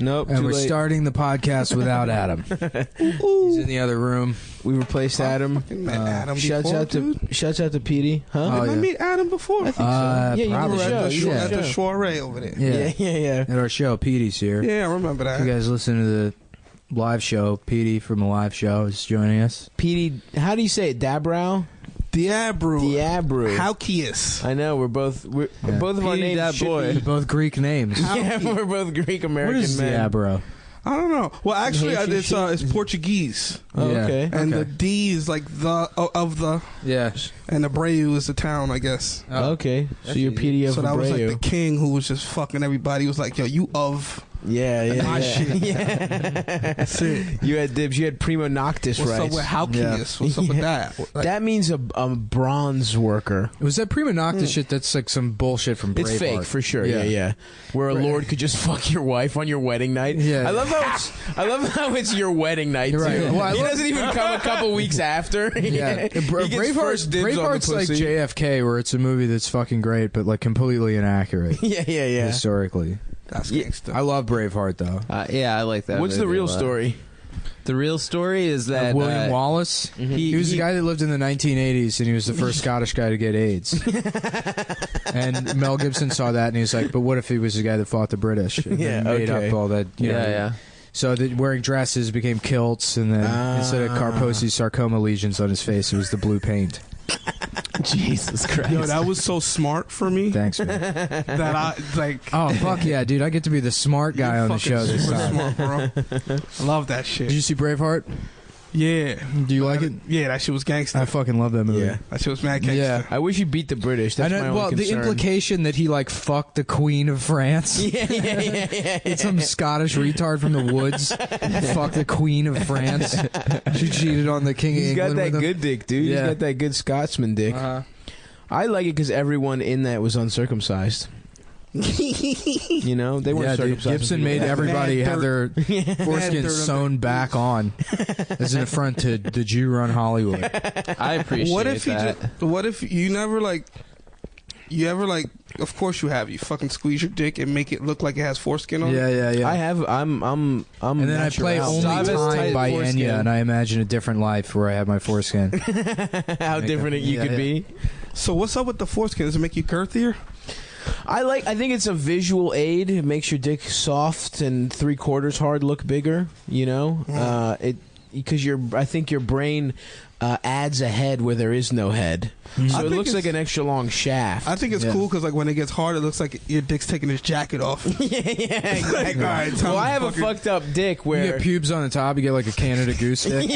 Nope. And we're starting the podcast without Adam. He's in the other room. We replaced Adam. Met Adam Shouts before, out to Petey. Huh? Did I meet Adam before? I think so. Yeah, you probably. were at the soiree over there. Yeah. At our show, Petey's here. Yeah, I remember that. If you guys listen to the live show, Petey from the live show is joining us. Petey, how do you say it? Dabrow? Diabru. Howkius. I know, we're both of our Petey names Dat should Boi. be. Both Greek names. Yeah, we're both Greek American What is men. Diabro? I don't know. Well, actually, Haitian it's Portuguese. Oh, Yeah. okay. And the D is like of the, Yeah. and Abreu is the town, I guess. Okay. So you're Petey of So that was like Abreu. the king who was just fucking everybody. He was like, yo, you of my shit. Yeah. That's it. You had dibs. You had Primo Noctis What's rights. up with Howkius? What's up with that? Like, That means a bronze worker. Was that Prima Noctis shit? That's like some bullshit from Braveheart. It's fake for sure. Yeah. Where a lord could just fuck your wife on your wedding night. Yeah. I love how it's your wedding night. Right. Too. Well, He doesn't even come a couple weeks after. Yeah. He gets first dibs Braveheart's on the like pussy. JFK, where it's a movie that's fucking great, but like completely inaccurate Yeah. historically. that's gangster. I love Braveheart though. Yeah, I like that. What's the movie real a lot. story? The real story is that William Wallace. He was the guy that lived in the 1980s, and he was the first Scottish guy to get AIDS. And Mel Gibson saw that, and he was like, "But what if he was the guy that fought the British?" And then made up all that. You know, Yeah. So that wearing dresses became kilts, and then instead of Kaposi's sarcoma lesions on his face, it was the blue paint. Jesus Christ. Yo, that was so smart for me Thanks, man. that I like. Oh fuck yeah, dude! I get to be the smart guy on the fucking show this super time. smart, bro. I love that shit. Did you see Braveheart? Yeah. Do you like it? Yeah, that shit was gangster. I fucking love that movie. Yeah. That shit was mad gangster. Yeah. I wish he beat the British. That's I my know, only well, the concern. implication that he like fucked the Queen of France. Yeah. It's some Scottish retard from the woods. Fuck the Queen of France. She cheated on the King of He's got England. that with him. good dick, dude. Yeah. He's got that good Scotsman dick. I like it because everyone in that was uncircumcised. You know, they weren't Yeah, dude. circumcised. Gibson made everybody have their foreskin sewn back on as an affront to the Jew-run Hollywood. I appreciate What if that. what if you never like? You ever like? Of course you have. You fucking squeeze your dick and make it look like it has foreskin on it. Yeah. I have. I'm. And then I play natural. Only Travis Time tight by foreskin. Enya, and I imagine a different life where I have my foreskin. How different you could be. So what's up with the foreskin? Does it make you girthier? I think it's a visual aid. It makes your dick soft and 3/4 hard look bigger. You know, because I think your brain adds a head where there is no head, so I it think looks like it's- an extra long shaft. I think it's cool because like when it gets hard, it looks like your dick's taking his jacket off. yeah, exactly. Like, all right, time well, I to have a fucking- fucked up dick You where get pubes on the top, you get like a Canada Goose stick.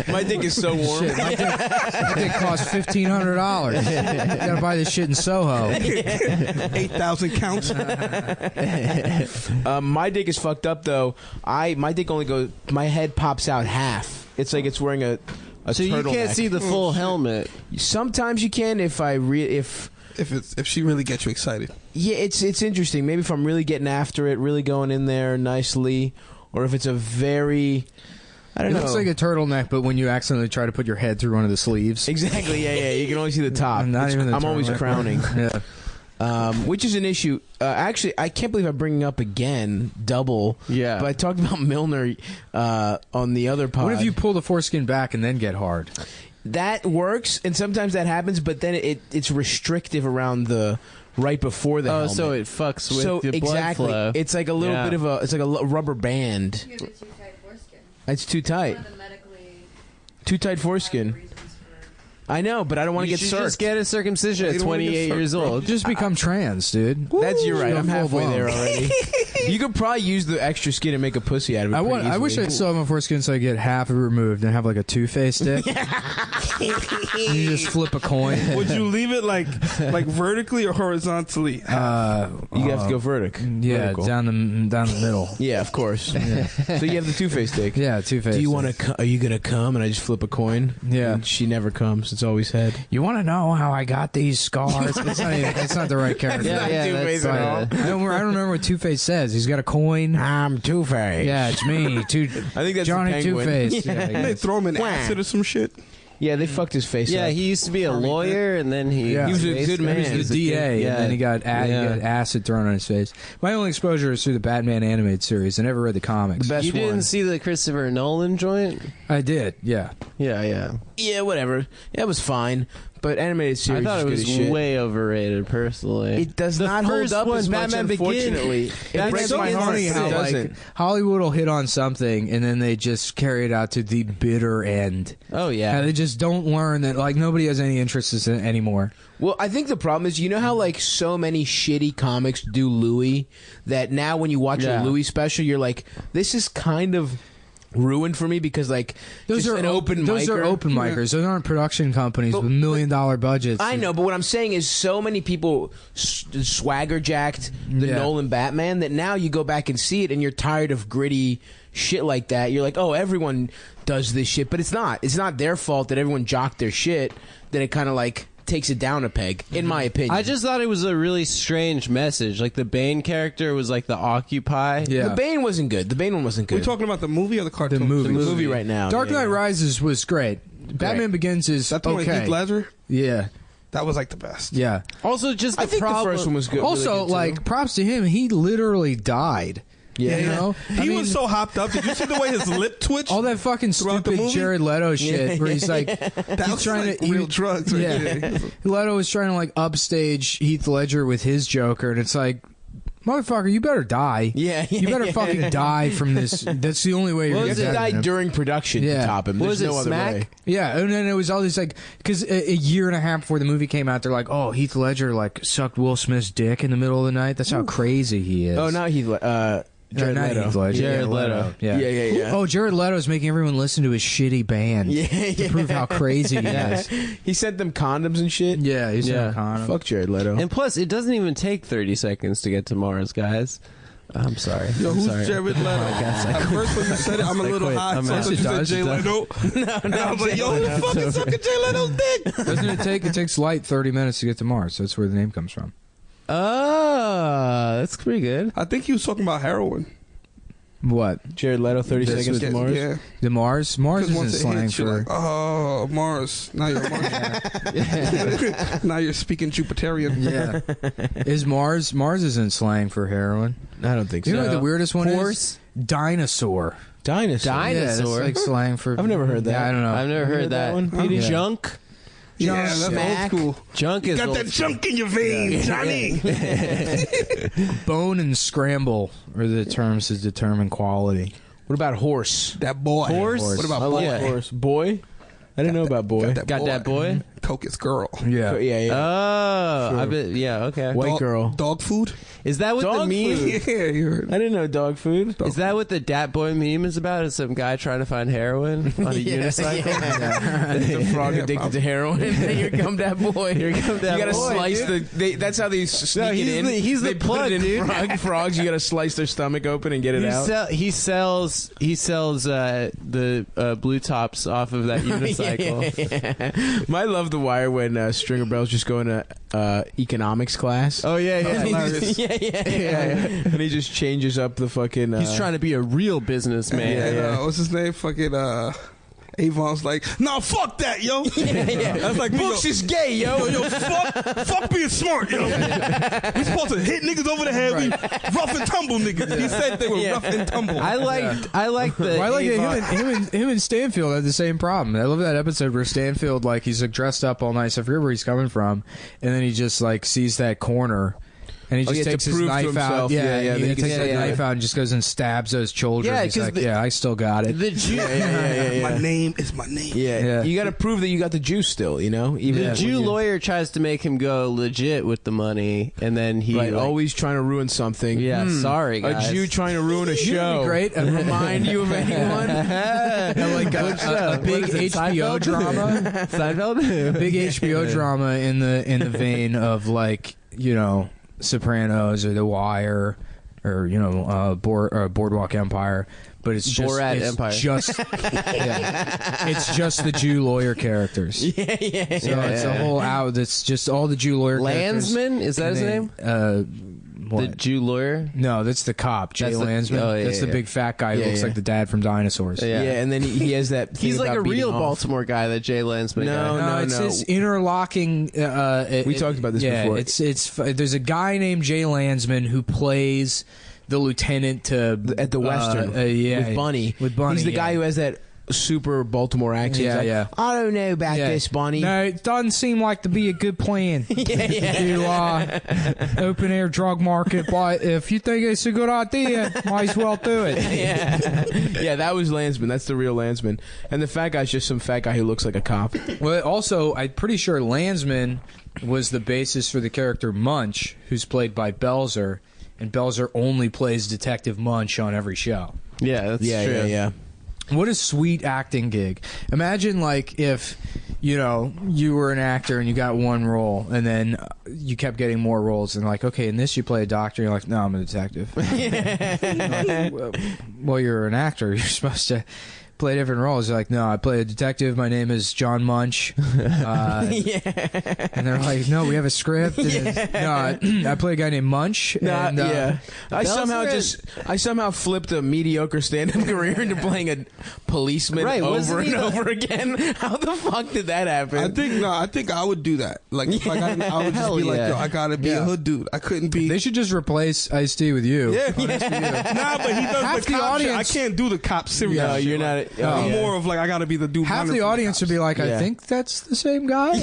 my dick is so warm. Shit, my dick costs $1,500. You gotta buy this shit in Soho. 8,000 counts. My dick is fucked up though. My dick only goes. My head pops out half. It's like it's wearing a So you can't turtleneck. see the full helmet. Sometimes you can if If she really gets you excited. yeah, it's interesting. Maybe if I'm really getting after it, really going in there nicely, or if it's a very I don't It know. looks like a turtleneck, but when you accidentally try to put your head through one of the sleeves. Exactly. Yeah. You can only see the top. Not even the I'm always turtleneck. crowning. Yeah. Which is an issue. Actually, I can't believe I'm bringing up again double. Yeah. But I talked about Milner on the other pod. What if you pull the foreskin back and then get hard? That works, and sometimes that happens, but then it's restrictive around the right before the helmet. So it fucks with So your blood exactly, flow. it's like a little bit of it's like a rubber band. You have a too tight foreskin. It's too tight. One of the medically Too tight foreskin. reasons for I know, but I don't want to You get should just circed. get a circumcision You at don't wanna get 28 circed, years bro. old. Just become trans, dude. That's you're right. Go I'm full halfway blown. there already. You could probably use the extra skin and make a pussy out of it. I pretty wish easily. I'd still have my foreskin so I get half of it removed and have like a two-face stick. You just flip a coin. Would you leave it like vertically or horizontally? You have to go Yeah, vertical. down the middle. Yeah, of course. So you have the two-face dick. Yeah, two-face. Do you want to? Are you gonna come? And I just flip a coin. Yeah. And she never comes. It's always head. You want to know how I got these scars? It's not the right character. That's, But I don't remember what Two-Face says. He's got a coin. I'm Two-Face. Yeah, it's me. I think that's Johnny the penguin. Two-Face. Yeah, I They guess. throw him in acid or some shit. Yeah, they fucked his face Yeah, up. he used to be a lawyer, and then he was a good man. He was the DA, and then he got acid thrown on his face. My only exposure is through the Batman animated series. I never read the comics. The best You didn't see the Christopher Nolan joint? I did, yeah. Yeah. Yeah, whatever. Yeah, it was fine. But animated I series thought it is good was as shit. way overrated, personally. It does not first hold up one, as much, Batman unfortunately. Begins. It breaks so my heart. funny It how doesn't. Hollywood will hit on something and then they just carry it out to the bitter end. Oh, yeah. And they just don't learn that nobody has any interest in it anymore. Well, I think the problem is, you know how so many shitty comics do Louis, that now when you watch a Louis special, you're like, this is kind of ruined for me because those are open micers. Those aren't production companies with $1 million budgets. I know, but what I'm saying is so many people swagger jacked the Nolan Batman that now you go back and see it and you're tired of gritty shit like that. You're like, oh, everyone does this shit, but it's not. It's not their fault that everyone jocked their shit. That it kind of takes it down a peg, in my opinion. I just thought it was a really strange message. The Bane character was the Occupy. Yeah. The Bane wasn't good. The Bane one wasn't good. We're talking about the movie or the cartoon? The movie. The movie right now. Dark yeah, Knight yeah. Rises was great. Batman Begins is That's the one with okay. Heath Ledger? Yeah. That was the best. Yeah. Also, just I think the first one was good. Also, really good too. props to him. He literally died. Yeah. You know? He was so hopped up. Did you see the way his lip twitched? All that fucking throughout the stupid movie? Jared Leto shit where he's like, that was trying to real drugs. Right there. Leto was trying to upstage Heath Ledger with his Joker, and it's like, motherfucker, you better die. Yeah, you better fucking die from this. That's the only way you're You going have to die during production to top him. There's no other way. Yeah, and then it was all these because a year and a half before the movie came out, they're like, oh, Heath Ledger sucked Will Smith's dick in the middle of the night. That's how crazy he is. Oh, not Heath Ledger. Jared Leto. Heath Ledger. Jared Leto. Yeah. Oh, Jared Leto's making everyone listen to his shitty band. To prove how crazy he is. He sent them condoms and shit. Yeah, he sent condoms. Fuck Jared Leto. And plus, it doesn't even take 30 seconds to get to Mars, guys. I'm sorry. Yo, who's sorry. Jared Leto? At first when you said it, I'm a little high. So I thought you said Jay Leto. And I was like, yo, who the fuck is sucking Jay Leto's dick? Doesn't it take? It takes light 30 minutes to get to Mars. That's where the name comes from. That's pretty good. I think he was talking about heroin. What? Jared Leto, 30 seconds to Mars? Yeah. The Mars? Mars isn't once it slang hits, you're for... oh, Mars. Now you're Mars. Now you're speaking Jupiterian. Yeah. Is Mars isn't slang for heroin? I don't think so. You know what the weirdest one Horse? is? Dinosaur. Dinosaur. Yeah, that's slang for... I've never heard that. Yeah, I don't know. I've never heard that. one, Petey? Yeah. Junk? Yeah, that's Smack. old school. Junk is Got old that school. junk in your veins, Johnny. Bone and scramble are the terms to determine quality. What about horse? That boy. Horse? What about I boy? like horse. Boy? I didn't know about boy. Got that boy? Coke is girl. Yeah. Yeah. Oh, Sure. I bet. Yeah, okay. White girl. Dog food? Is that what Dog the meme? food. Yeah, you heard. I didn't know dog food. Is that what the Dat Boy meme is about? Is some guy trying to find heroin on a unicycle? The frog addicted to heroin. Here come that boy. Here come that You gotta boy, slice dude. that's how they sneak he's it in. he's they the put plug, it in dude. frogs. You gotta slice their stomach open and get it out. He sells the blue tops off of that unicycle. I love the wire when Stringer Bell's just going to economics class. Oh yeah, And he hilarious. just, and he just changes up the fucking. He's trying to be a real businessman. And, what's his name? Fucking Avon's like, nah, fuck that, yo. That's like, Books is gay, yo. yo, fuck being smart, yo. We supposed to hit niggas over the head. We rough and tumble niggas. He said they were rough and tumble. I like the. Well, I like Avon- him and Stanfield had the same problem. I love that episode where Stanfield he's dressed up all nice. I forget where he's coming from, and then he just sees that corner. And he just takes his knife out. Yeah, he takes that knife out and just goes and stabs those children. Yeah, He's 'cause like, I still got it. The Jew, My name is my name. Yeah, you got to prove that you got the juice still. Even the when Jew you- lawyer tries to make him go legit with the money, and then he always trying to ruin something. Yeah, sorry, guys. A Jew trying to ruin a show. Great. And remind you of anyone. A big HBO drama. Seinfeld. Big HBO drama in the vein of Sopranos or The Wire or Boardwalk Empire, but it's just Borat Empire. It's just the Jew lawyer characters. So it's a whole out. It's just all the Jew lawyer Landsman? Is that his name? The Jew lawyer? No, that's the cop, Jay Landsman. That's the big fat guy who looks like the dad from Dinosaurs. Yeah, and then he has that thing He's like a real off. Baltimore guy, that Jay Landsman guy. No, it's his interlocking. We talked about this before. It's there's a guy named Jay Landsman who plays the lieutenant at the Western. With Bunny. He's the guy who has that super Baltimore accent. Yeah. I don't know about this, Bunny. No, it doesn't seem like to be a good plan to open air drug market, but if you think it's a good idea, might as well do it. Yeah, that was Landsman. That's the real Landsman. And the fat guy's just some fat guy who looks like a cop. Well, also, I'm pretty sure Landsman was the basis for the character Munch, who's played by Belzer, and Belzer only plays Detective Munch on every show. Yeah, that's true. Yeah. What a sweet acting gig. Imagine, like, if, you were an actor and you got one role, and then you kept getting more roles, and like, okay, in this you play a doctor, and you're like, no, I'm a detective. Well, you're an actor. You're supposed to play different roles. You're like, no, I play a detective. My name is John Munch. And they're like, no, we have a script. I play a guy named Munch. I somehow flipped a mediocre stand-up career into playing a policeman over and over again. How the fuck did that happen? I think I would do that. Like, if I would just be like, yo, I gotta be a hood dude. I couldn't be. They should just replace Ice-T with you. Yeah. Nah, but he does the cop shit. I can't do the cop serious. No, you're not. I'm more of like, I gotta be the dude. Half the audience would be like, I think that's the same guy. I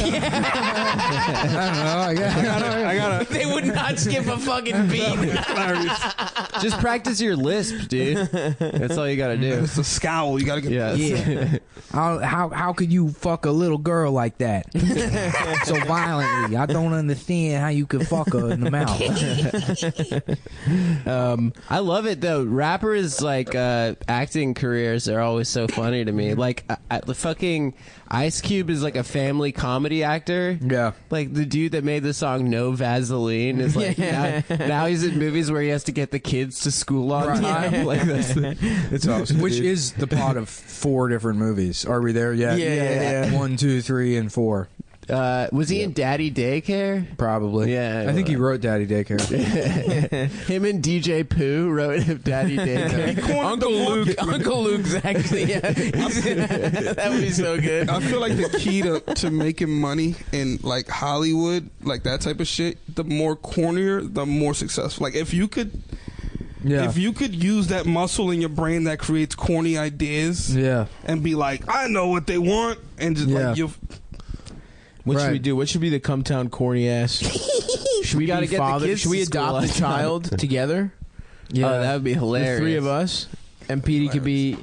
don't know. I gotta. They would not skip a fucking beat. Just practice your lisp, dude. That's all you gotta do. It's a scowl. You gotta get. How could you fuck a little girl like that so violently? I don't understand how you could fuck her in the mouth. I love it though. Rappers like acting careers are always so funny to me. Like the fucking Ice Cube is like a family comedy actor. Yeah, like the dude that made the song "No Vaseline" is like now he's in movies where he has to get the kids to school on time. Like that's awesome. Which is the plot of 4 different movies. Are we there yet? Yeah. 1, 2, 3, and 4. Was he in Daddy Daycare? Probably. Yeah. I think he wrote Daddy Daycare. Him and DJ Pooh wrote Daddy Daycare. Uncle Luke's actually. Yeah. That would be so good. I feel like the key to making money in like Hollywood, like that type of shit, the more cornier, the more successful. Like if you could use that muscle in your brain that creates corny ideas, and be like, I know what they want, and just like you. What should we do? What should be the Cum Town corny ass? Should we gotta get the kids Should we to school adopt on a child together? Yeah, that would be hilarious. The 3 of us, and Petey could be.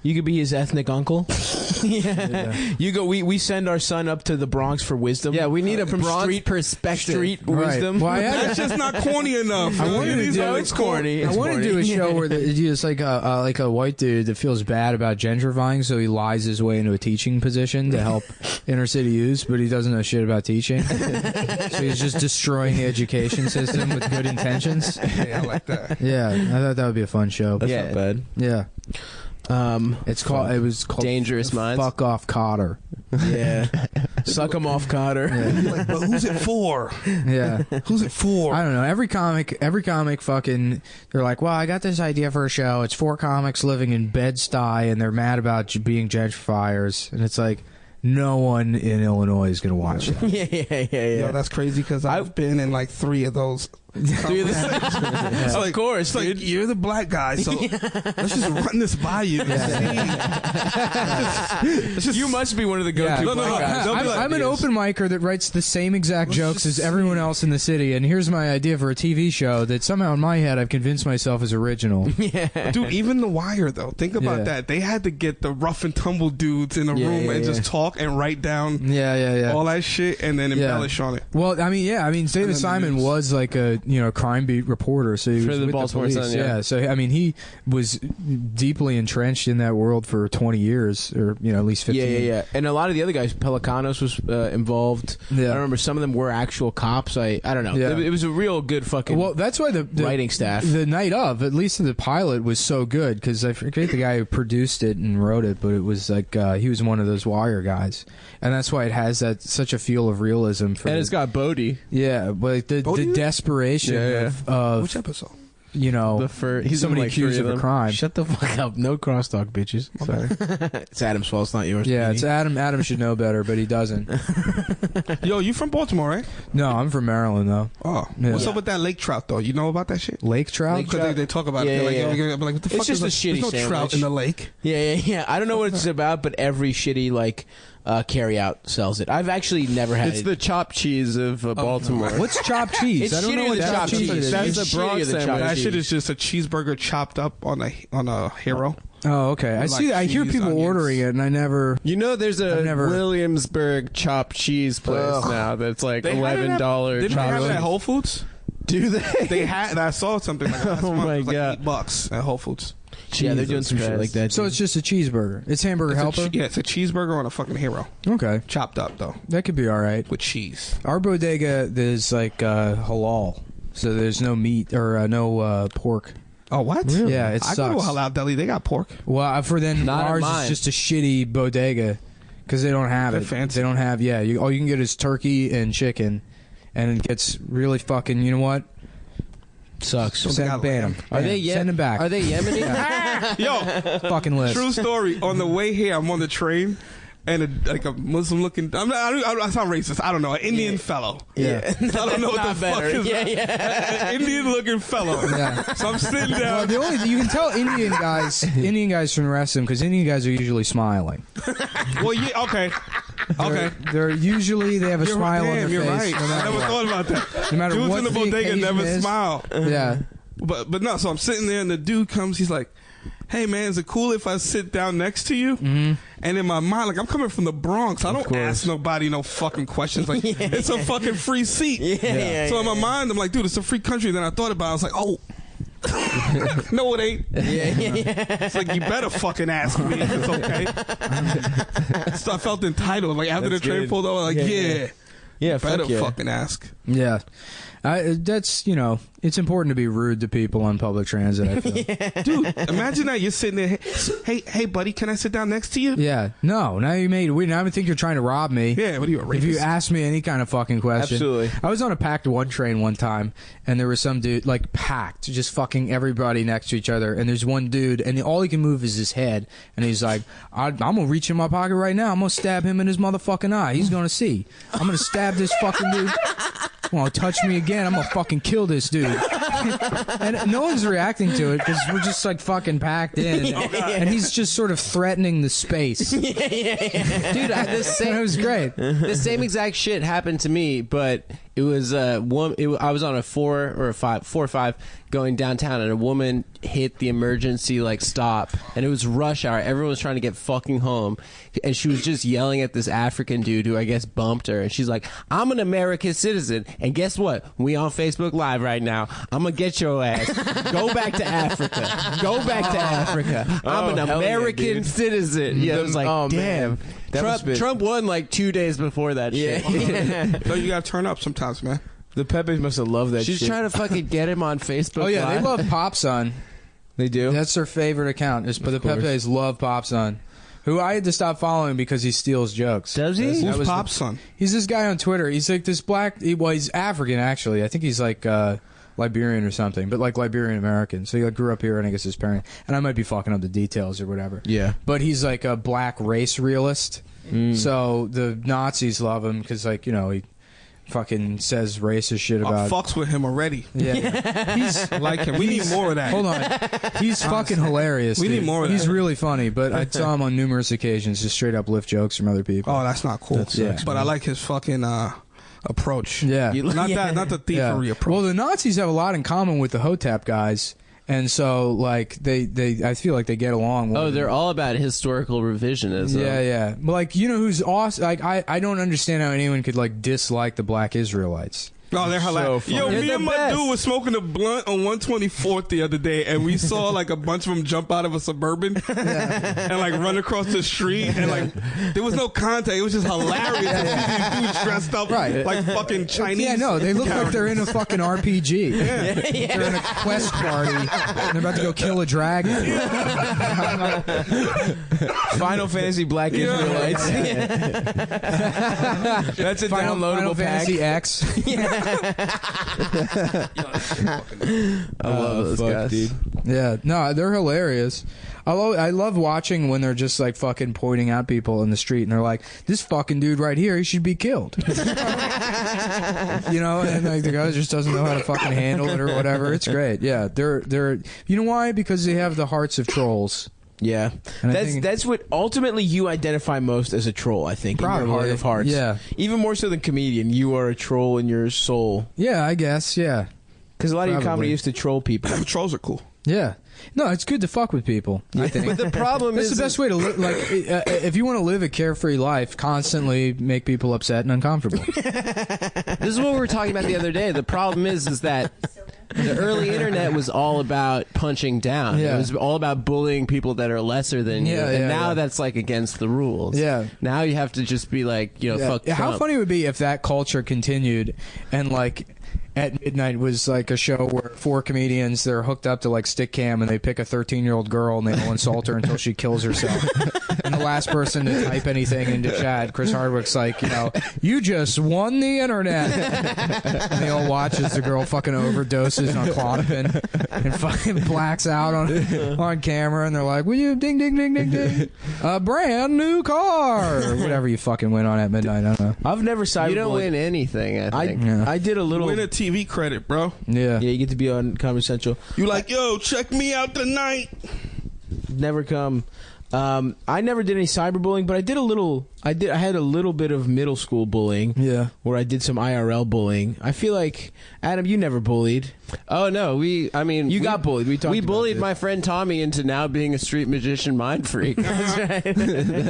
You could be his ethnic uncle. You go. We send our son up to the Bronx for wisdom. Yeah, we need a Bronx street perspective. Street wisdom. Well, that's just not corny enough. I wanted to do it's corny. I want to do a show where it's like a white dude that feels bad about gentrifying, so he lies his way into a teaching position to help inner city youths, but he doesn't know shit about teaching. So he's just destroying the education system with good intentions. Yeah, I like that. Yeah, I thought that would be a fun show. That's not bad. Yeah. It was called Dangerous Minds. Fuck Off Cotter. Yeah. Suck him off, Cotter. Yeah. Like, but who's it for? Yeah. Who's it for? I don't know. Every comic fucking, they're like, well, I got this idea for a show. It's 4 comics living in Bed-Stuy, and they're mad about being gentrifiers. And it's like, no one in Illinois is going to watch that. Yeah. Yo, that's crazy because I've been in like 3 of those. Of course, like, you're the black guy, so let's just run this by you. You must be one of the go-to black guys. I'm an open micer that writes the same exact jokes as everyone else in the city, and here's my idea for a TV show that somehow in my head I've convinced myself is original. Dude, even The Wire, though. Think about that. They had to get the rough and tumble dudes in a room and just talk and write down all that shit and then embellish on it. Well, I mean, David Simon was like a crime beat reporter, so he was for the with Baltimore the police. Sun. So I mean, he was deeply entrenched in that world for 20 years, or at least 15. Yeah. And a lot of the other guys, Pelicanos was involved. I remember some of them were actual cops. I don't know. It was a real good fucking. Well, that's why the writing staff. The night of, at least the pilot, was so good because I forget the guy who produced it and wrote it, but it was like he was one of those Wire guys, and that's why it has such a feel of realism. And it's got Bodie. Yeah, but the desperation motivation of which episode? You know, he's somebody like accused of a crime. Shut the fuck up. No crosstalk, bitches. It's Adam's fault. It's not yours. Yeah, Petey. it's Adam. Adam should know better, but he doesn't. Yo, you from Baltimore, right? No, I'm from Maryland, though. Oh. Yeah. What's up with that lake trout, though? You know about that shit? Lake trout? Because they talk about it. They're like, what the fuck It's just a shitty There's no sandwich. trout in the lake. Yeah. I don't know what it's about, but every shitty, like, carry out sells it. I've actually never had It's it. the chopped cheese of Baltimore. What's chopped cheese? It's I don't know shittier what than chopped chopped cheese cheese. is. That's It's the Bronx shittier than sandwich. chopped That cheese. shit is just a cheeseburger chopped up on a hero. Oh, okay. I Like see. I hear cheese, people onions. ordering it, and I never. You know, there's a never- Williamsburg chopped cheese place now that's like $11 Didn't they have it at chopped. Whole Foods? Do they? They had. I saw something like that. Oh my It was like God. $8 at Whole Foods. Yeah, they're doing some shit Christ. like that. So too. it's just a cheeseburger. It's hamburger helper. It's a cheeseburger on a fucking hero. Okay, Chopped up though, that could be all right. with cheese. Our bodega is like halal, so there's no meat or no pork. Oh, what? Yeah, it I go to sucks. a halal deli. They got pork. Well, for then Not at ours mine. is just a shitty bodega because they don't have They're it. fancy. They don't have all you can get is turkey and chicken, and it gets really fucking. You know what? sucks. Don't they got Ban lamb? them. Are they Send them back. Are they Yemeni? Yo, fucking list? true story. On the way here, I'm on the train, and a Muslim looking. I sound racist. I don't know. An Indian fellow. Yeah. I don't know what the Not fuck better. is Yeah. Indian looking fellow. Yeah. So I'm sitting Well, down. the only you can tell Indian guys from the rest of them because Indian guys are usually smiling. Well, yeah, okay. Okay. They're usually they have a smile on their you're face. right. No I matter never what. thought about that. No matter Dudes what in the bodega occasion never is. smile. Yeah. But no, so I'm sitting there and the dude comes, he's like, hey man, is it cool if I sit down next to you? Mm-hmm. And in my mind, like I'm coming from the Bronx, I don't ask nobody no fucking questions. Like it's a fucking free seat. So in my mind, I'm like, dude, it's a free country. Then I thought about it, I was like, oh. No, it ain't. It's like you better fucking ask me if it's okay. So I felt entitled. Like after That's the train good. pulled over, like Yeah, better fuck yeah. fucking ask. Yeah. That's, it's important to be rude to people on public transit, I feel. Dude, imagine that you're sitting there. Hey, buddy, can I sit down next to you? Yeah. No, now you made it weird. Now I think you're trying to rob me. Yeah, what are you, a If you rapist? ask me any kind of fucking question. Absolutely. I was on a packed one train one time, and there was some dude, like, packed, just fucking everybody next to each other, and there's one dude, and all he can move is his head, and he's like, I'm gonna reach in my pocket right now, I'm gonna stab him in his motherfucking eye. He's gonna see. I'm gonna stab this fucking dude. Well, touch me again, I'm gonna fucking kill this dude. And no one's reacting to it because we're just like fucking packed in, and he's just sort of threatening the space. Dude, It was great. the same exact shit happened to me, but it was I was on a 4 or 5 going downtown, and a woman hit the emergency like stop, and it was rush hour. Everyone was trying to get fucking home, and she was just yelling at this African dude who I guess bumped her, and she's like, "I'm an American citizen, and guess what? We on Facebook Live right now. I'm gonna get your ass. Go back to Africa. Go back to Africa. I'm an hell yeah, American dude. citizen." Yeah, it was like, Oh, damn. man. That must be- Trump won like 2 days before that shit. No, you gotta turn up sometimes, man. The Peppers must have loved that She's shit. trying to fucking get him on Facebook. Oh yeah, they Live. love Pop Son. They do? That's their favorite account. But the course. Pepes love Pop Son, who I had to stop following because he steals jokes. Does he? That Who's was Pop's son? He's this guy on Twitter. He's like this black. He's African actually. I think he's like Liberian or something, but like Liberian American. So he like, grew up here, and I guess his parent. And I might be fucking up the details or whatever. Yeah. But he's like a black race realist. So the Nazis love him because he fucking says racist shit I about. fucks with him already. Yeah. He's I like him. We need more of that. Hold on. He's fucking hilarious. We need dude. more of He's that. really funny, but I saw him on numerous occasions just straight up lift jokes from other people. Oh, that's not cool. That sucks, But I like his fucking approach. Yeah. Not the thievery approach. Well, the Nazis have a lot in common with the Hotep guys, and so like they I feel like they get along. More Oh, than- they're all about historical revisionism. yeah. But like who's awesome? Like I don't understand how anyone could like dislike the black Israelites. No, they're hilarious. funny. Yo, They're me the and my best. dude was smoking a blunt on 124th the other day, and we saw like a bunch of them jump out of a Suburban and like run across the street, and like there was no contact. It was just hilarious to see these dudes dressed up Right. like fucking Chinese. Yeah, no, they look like they're in a fucking RPG. They're in a quest party. And they're about to go kill a dragon. Final Fantasy Black Israelites. That's a Final downloadable pack. Fantasy X. I love those guys, dude. Yeah, no, they're hilarious. I love watching when they're just like fucking pointing at people in the street and they're like, this fucking dude right here, he should be killed. You know, and like the guy just doesn't know how to fucking handle it or whatever. It's great. Yeah, they're you know why? Because they have the hearts of trolls. Yeah, that's what ultimately you identify most as a troll. I think Probably. in your heart of hearts. Yeah, even more so than comedian, you are a troll in your soul. Yeah, I guess. Yeah, because a lot of your comedy used to troll people. Trolls are cool. Yeah. No, it's good to fuck with people, I think. But the problem is... That's the best way to live. Like, if you want to live a carefree life, constantly make people upset and uncomfortable. This is what we were talking about the other day. The problem is that the early internet was all about punching down. Yeah. It was all about bullying people that are lesser than you. And now that's like against the rules. Yeah. Now you have to just be like, you know, fuck Trump. How funny it would be if that culture continued and like... At Midnight was like a show where 4 comedians, they're hooked up to like stick cam and they pick a 13-year-old girl and they all insult her until she kills herself. And the last person to type anything into chat, Chris Hardwick's like, you know, you just won the internet. And they all watch as the girl fucking overdoses on Klonopin and fucking blacks out on camera and they're like, will you ding ding ding ding ding, a brand new car or whatever you fucking win on at Midnight. I don't know. I've never cyberbullied. You don't win anything, I think. I did a little... Win a TV credit, bro. Yeah. Yeah, you get to be on Comedy Central. You like, yo, check me out tonight. Never come. I never did any cyberbullying, but I did a little. I had a little bit of middle school bullying. Yeah. Where I did some IRL bullying. I feel like, Adam, you never bullied. Oh no, we got bullied. We bullied my friend Tommy into now being a street magician mind freak. That's right.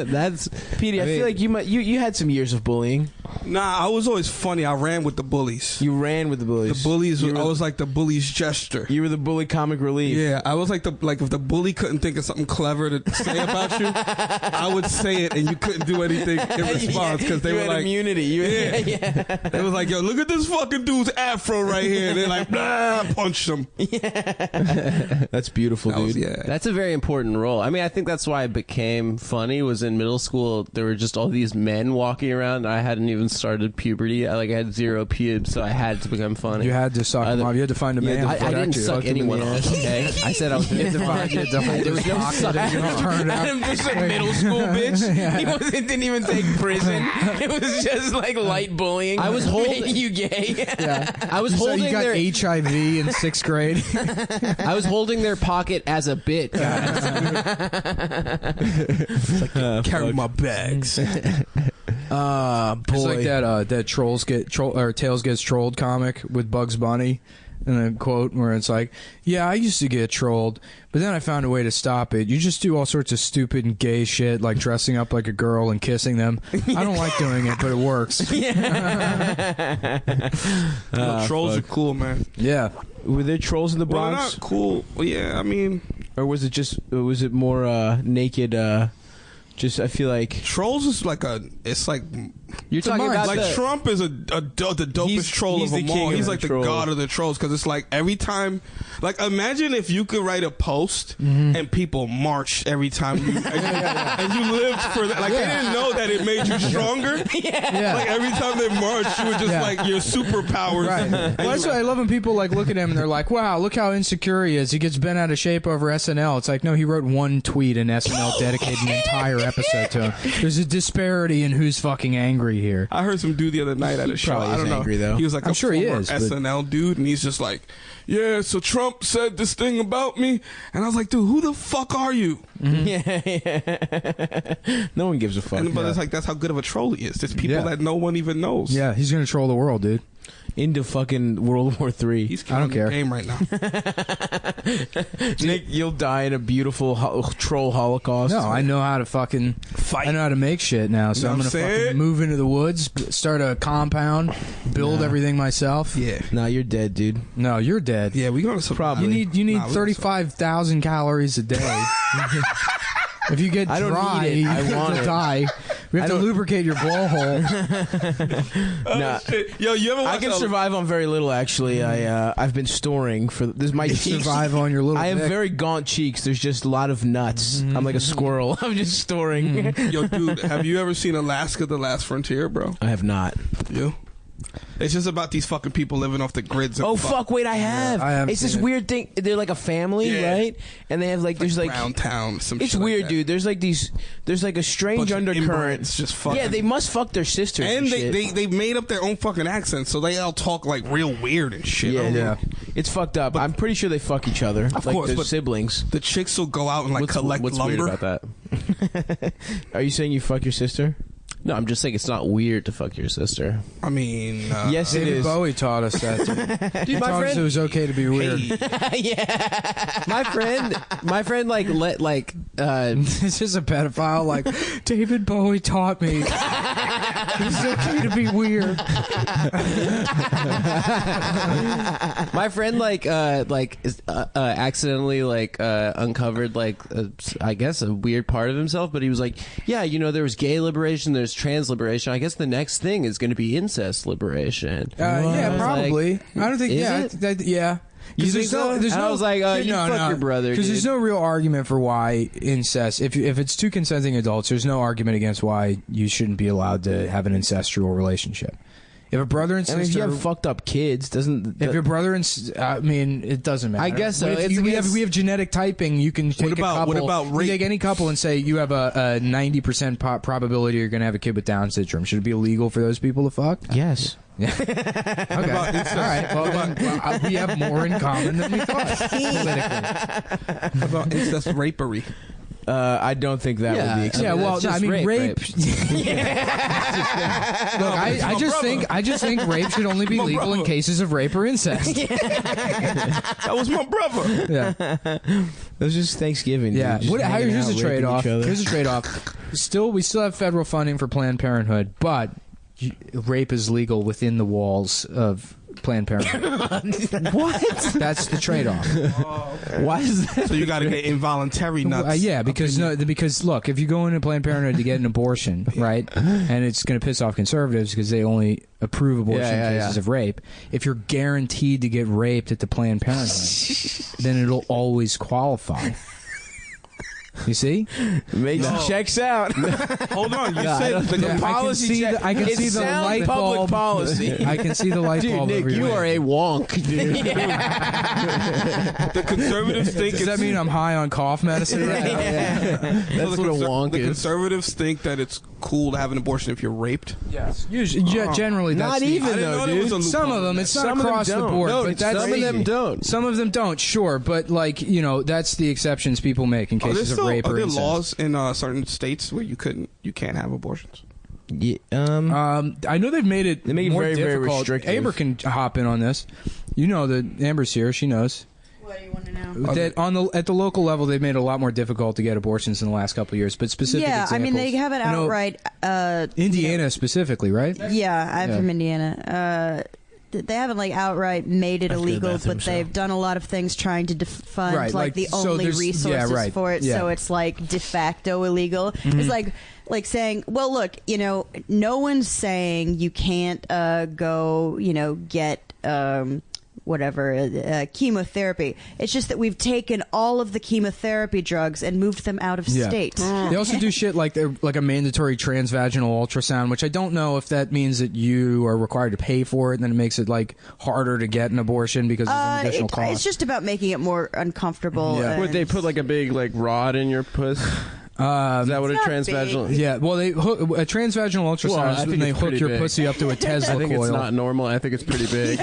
That's Petey. I feel like you had some years of bullying. Nah, I was always funny. I ran with the bullies. You ran with the bullies. The bullies. I was like the bully's jester. You were the bully comic relief. Yeah, I was like if the bully couldn't think of something clever to say about you, I would say it and you couldn't do anything in response because they were like immunity. They was like, yo, look at this fucking dude's afro right here. And they're like, blah, punch him. Yeah. That's beautiful, dude. That's a very important role. I mean, I think that's why it became funny. Was in middle school there were just all these men walking around. I hadn't even started puberty. I had 0 pubes, so I had to become funny. You had to suck them off. You had to find a man. I didn't suck anyone off. Okay, I said I was going to find it. There was no sucking. Adam just a middle school bitch. He didn't even take prison. It was just like light bullying. I was holding you gay. I was holding you got their HIV in 6th grade. I was holding their pocket as a bit. Carry my bags. Boy. It's like that Tails Gets Trolled comic with Bugs Bunny. And a quote where it's like, yeah, I used to get trolled, but then I found a way to stop it. You just do all sorts of stupid and gay shit, like dressing up like a girl and kissing them. I don't like doing it, but it works. Trolls are cool, man. Yeah. Were there trolls in the Bronx? Well, not cool. Well, yeah, I mean... Or was it more naked... I feel like trolls is like it's like you're talking about like Trump is the dopest troll of them all. He's like the god of the trolls because it's like every time, like imagine if you could write a post and people marched every time you and you lived for that. Like they didn't know that it made you stronger. Like every time they marched, you were just like your superpowers. Right. Well, that's why I love when people like look at him and they're like, "Wow, look how insecure he is. He gets bent out of shape over SNL." It's like, no, he wrote one tweet and SNL dedicated an entire episode to him. There's a disparity in who's fucking angry here. I heard some dude the other night at a show. I don't know. Angry, though. He was like I'm sure he is, SNL dude, and he's just like, yeah, so Trump said this thing about me, and I was like, dude, who the fuck are you? No one gives a fuck. But it's like that's how good of a troll he is. There's people that no one even knows. Yeah, he's gonna troll the world, dude. Into fucking World War III. He's killing the game right now. Nick, you'll die in a beautiful troll holocaust. No, I know how to fucking fight. I know how to make shit now, so I'm gonna fucking move into the woods, start a compound, build everything myself. Yeah. No, you're dead, dude. No, you're dead. Yeah, we're gonna probably. You need 35,000 calories a day. If you get dry, you'll die. We have to lubricate your blowhole. Shit. Yo, you ever? I can survive on very little. Actually, I've been storing for this. My cheeks survive on your little. I have very gaunt cheeks. There's just a lot of nuts. I'm like a squirrel. I'm just storing. Yo, dude, have you ever seen Alaska: The Last Frontier, bro? I have not. You? It's just about these fucking people living off the grids. And Oh fuck! Wait, I have. It's this weird thing. They're like a family, right? And they have like there's like Brown Town. Some it's shit weird, like that. dude. There's like these. There's like a strange undercurrent. It's just fucking. Yeah, they must fuck their sisters. And shit. they made up their own fucking accents, so they all talk like real weird and shit. Yeah. It's fucked up. I'm pretty sure they fuck each other. Of like course, they're but siblings. The chicks will go out and like collect what's lumber. weird about that? Are you saying you fuck your sister? No, I'm just saying it's not weird to fuck your sister. I mean, Yes, it David is. Bowie taught us that. Dude, he my taught us friend- it was okay to be weird. Yeah. My friend, like This is a pedophile. Like David Bowie taught me. It's okay to be weird. my friend accidentally uncovered I guess a weird part of himself, but he was like, yeah, there was gay liberation, there's trans liberation. I guess the next thing is going to be incest liberation. Yeah, probably. I don't think. Is it? Yeah. You think so? And I was like, you fuck your brother, because dude. there's no real argument for why incest. If it's two consenting adults, there's no argument against why you shouldn't be allowed to have an incestual relationship. If a brother and sister, if you have fucked up kids, doesn't if your brother and it doesn't matter. I guess so. But if we have genetic typing. You can take about- a couple. what about you rape? take any couple and say you have a 90% probability you're going to have a kid with Down syndrome. Should it be illegal for those people to fuck? Yes. Okay. All right. Well, we have more in common than we thought. Politically. What about incest rapery? I don't think that would be acceptable. Yeah, well, It's just I mean, rape. Look, I just think rape should only be legal in cases of rape or incest. That was my brother. Yeah, It was just Thanksgiving. yeah. Dude. Just hanging Here's out, a raping trade-off. each other. Here's a trade-off. We still have federal funding for Planned Parenthood, but rape is legal within the walls of Planned Parenthood. What? That's the trade-off. Why is that? So you got to get involuntary nuts. Yeah, because look, if you go into Planned Parenthood to get an abortion, right, and it's going to piss off conservatives because they only approve abortion cases of rape. If you're guaranteed to get raped at the Planned Parenthood, then it'll always qualify. You see? Checks out. Hold on, you I said don't think the the policy. I can It see the sounds light public bulb. policy. I can see the light Dude, bulb. Nick, over your you head. are a wonk, dude. The conservatives think. Does that mean I'm high on cough medicine? That's what a wonk The is. conservatives think that it's cool to have an abortion if you're raped. Yes. Usually, generally, that's Not the- even I didn't though, know there was dude. a loophole Some of in them, that. it's not Some of them across the don't. board, No, but that's some of them don't. Some of them don't, sure, but that's the exceptions people make in Are there cases of still rape or there incest. laws in certain states where you can't have abortions? Yeah, I know they've made it make it more very, very difficult. restrictive. Amber can hop in on this. You know that Amber's here; she knows. What do you want to know? That at the local level, they've made it a lot more difficult to get abortions in the last couple of years. But specific Yeah, I mean, they examples. have it outright. Indiana specifically, right? Yeah, I'm Yeah. from Indiana. They haven't outright made it illegal, but they've done a lot of things trying to fund Right, the so only there's- resources right, for it. yeah. So it's de facto illegal. It's like saying, well, look, no one's saying you can't go, get chemotherapy. It's just that we've taken all of the chemotherapy drugs and moved them out of state. They also do shit like a mandatory transvaginal ultrasound, which I don't know if that means that you are required to pay for it, and then it makes it harder to get an abortion because there's an additional cost. It's just about making it more uncomfortable. Yeah. Would they put a big rod in your puss? Is that what a not transvaginal? Yeah, well, a transvaginal ultrasound Well, I is when think they it's hook pretty your big. pussy up to a Tesla I think coil. it's not normal. I think it's pretty big.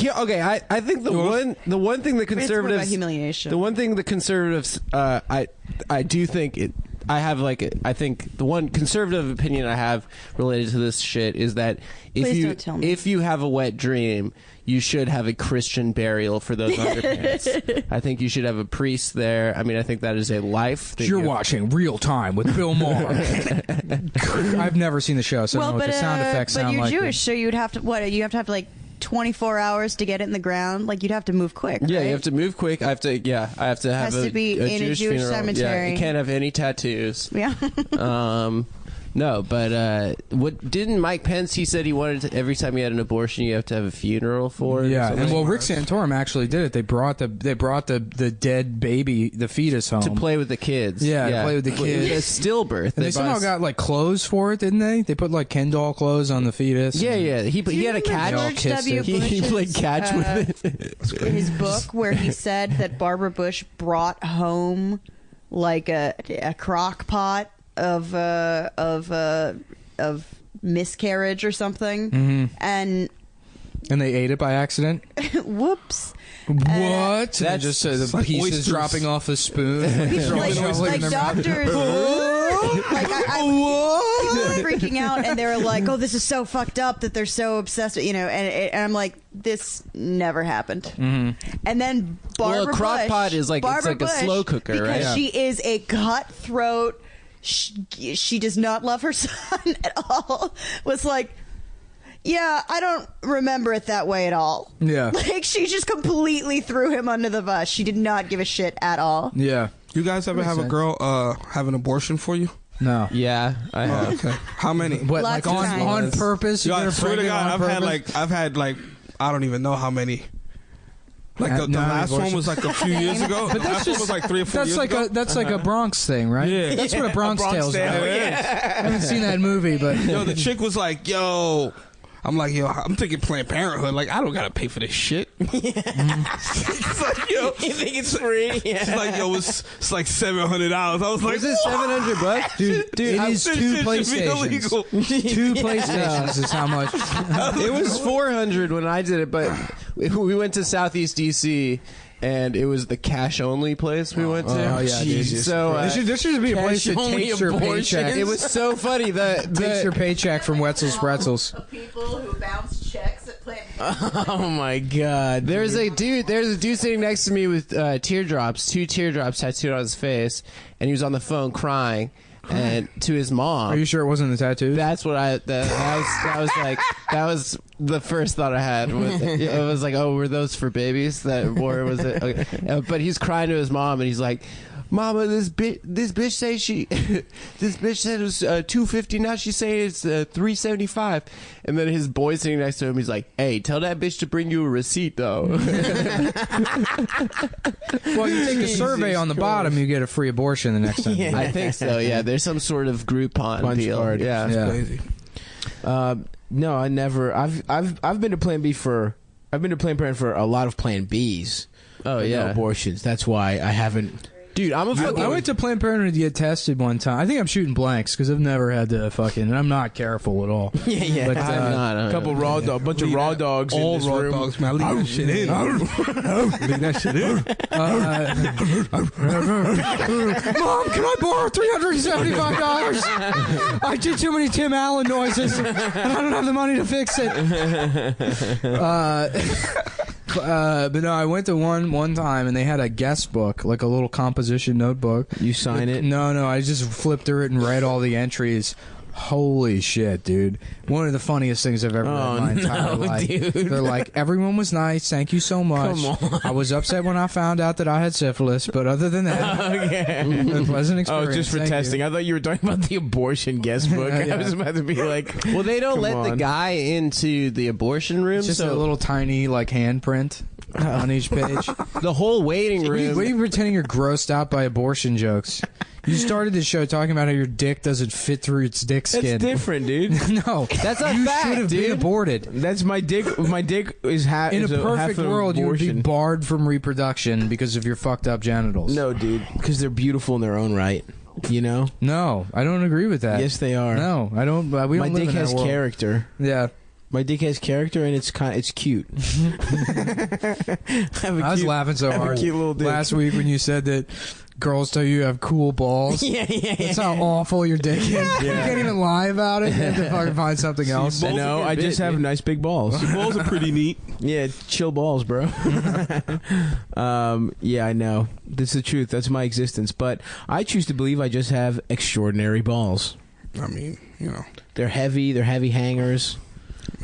Okay. I think the one thing the It's more conservatives about humiliation. The one thing the conservatives I do think it. I have I think the one conservative opinion I have related to this shit is that Please don't tell me. if you have a wet dream, you should have a Christian burial for those underpants. I think you should have a priest there. I mean, I think that is a life. That You're watching Real Time with Bill Maher. I've never seen the show, so I don't know what the sound effects but sound you're like. Jewish, so you'd have to you have to have 24 hours to get it in the ground. You'd have to move quick. Yeah, right? you have to move quick. I have to have Has to be in a Jewish funeral. cemetery. Yeah, you can't have any tattoos. Yeah. No, but what didn't Mike Pence? He said he wanted to, every time you had an abortion, you have to have a funeral for it. Yeah, and well, Rick Santorum actually did it. They brought the dead baby, the fetus, home to play with the kids. Yeah, to play with the kids. A stillbirth. And they somehow got like clothes for it, didn't they? They put like Ken doll clothes on the fetus. Yeah. He had a catch. He played catch with it. His book where he said that Barbara Bush brought home like a crock pot of miscarriage or something, and they ate it by accident. Whoops! What? That's just the like pieces oysters dropping off a spoon. like doctors. Like people were freaking out, and they were like, "Oh, this is so fucked up that they're so obsessed with," and I'm like, "This never happened." And then Barbara Bush, crock pot is like Barbara it's like Bush, a slow cooker, because right? she is a cutthroat. She does not love her son at all. Was like, yeah, I don't remember it that way at all. Yeah, like she just completely threw him under the bus. She did not give a shit at all. Yeah. You guys ever have a girl have an abortion for you? No. Yeah, I have. Okay. How many? What, like on purpose? I swear to God, I've had like I don't even know how many. Like the last one was like a few years ago. But that's just, one was like 3 or 4 years ago. That's like a Bronx thing, right? Yeah. That's what a Bronx Tale's about. Yeah. I haven't seen that movie, but the chick was like, "Yo." I'm like, yo, I'm thinking Planned Parenthood. Like, I don't gotta pay for this shit. It's like, yo, you think it's free? Yeah. It's like, yo, it's like $700. I was like, is it $700, dude? It is 2 PlayStations. 2 PlayStations is how much. It was $400 when I did it, but we went to Southeast DC. And it was the cash only place we went to. Oh yeah, Jesus. So there should be a place that takes your paycheck. It was so funny that takes your paycheck from Wetzel's Pretzels. People who bounce checks at Planned Parenthood. Oh my God! There's a dude sitting next to me with teardrops, 2 teardrops tattooed on his face, and he was on the phone crying. And to his mom. Are you sure it wasn't the tattoo? That's what that was the first thought I had. It was like, oh, were those for babies? Or was it? Okay. But he's crying to his mom, and he's like, "Mama, this bitch say this bitch said it was $250. Now she's saying it's $375." And then his boy sitting next to him, he's like, "Hey, tell that bitch to bring you a receipt, though." Well, you take a survey on the bottom, you get a free abortion the next time. Yeah. I think so. Yeah, there's some sort of Groupon deal. Card. Yeah, that's crazy. No, I never. I've been to Plan B for. I've been to Planned Parenthood for a lot of Plan Bs. Oh yeah, no abortions. That's why I haven't. Dude, I went to Planned Parenthood to get tested one time. I think I'm shooting blanks because I've never had to and I'm not careful at all. Yeah. But, I'm not. A couple raw dog, bunch of raw dogs. All in this raw room. dogs, man. Leave that shit in. Leave that shit in. Mom, can I borrow $375? I did too many Tim Allen noises, and I don't have the money to fix it. But no, I went to one time and they had a guest book, like a little composition notebook. You sign it? No, I just flipped through it and read all the entries. Holy shit, dude. One of the funniest things I've ever read in my entire life. Dude. They're like, everyone was nice, thank you so much. Come on. I was upset when I found out that I had syphilis, but other than that, a pleasant experience. Oh, just for Thank testing. you. I thought you were talking about the abortion guest book. Yeah. I was about to be like, well, they don't let on. the guy into the abortion room. It's just so a little tiny like handprint on each page. the whole waiting What are room. you pretending you're grossed out by abortion jokes? You started this show talking about how your dick doesn't fit through its dick skin. that's different, dude. No, That's a you fact, should have dude. been aborted. That's my dick. My dick is half. In a is half perfect an world, you would be abortion. barred from reproduction because of your fucked up genitals. No, dude, because they're beautiful in their own right. You know? No, I don't agree with that. Yes, they are. No, I don't. We My don't live dick in that has world. character. Yeah. My dick has character, and it's cute. I was laughing so I have a hard cute little dick. last week when you said that girls tell you have cool balls. Yeah. That's how awful your dick is. You can't even lie about it. You have to fucking find something else. I know. I just have nice big balls. Your balls are pretty neat. Yeah, chill balls, bro. Yeah, I know. This is the truth. That's my existence. But I choose to believe I just have extraordinary balls. I mean, you know. They're heavy. They're heavy hangers.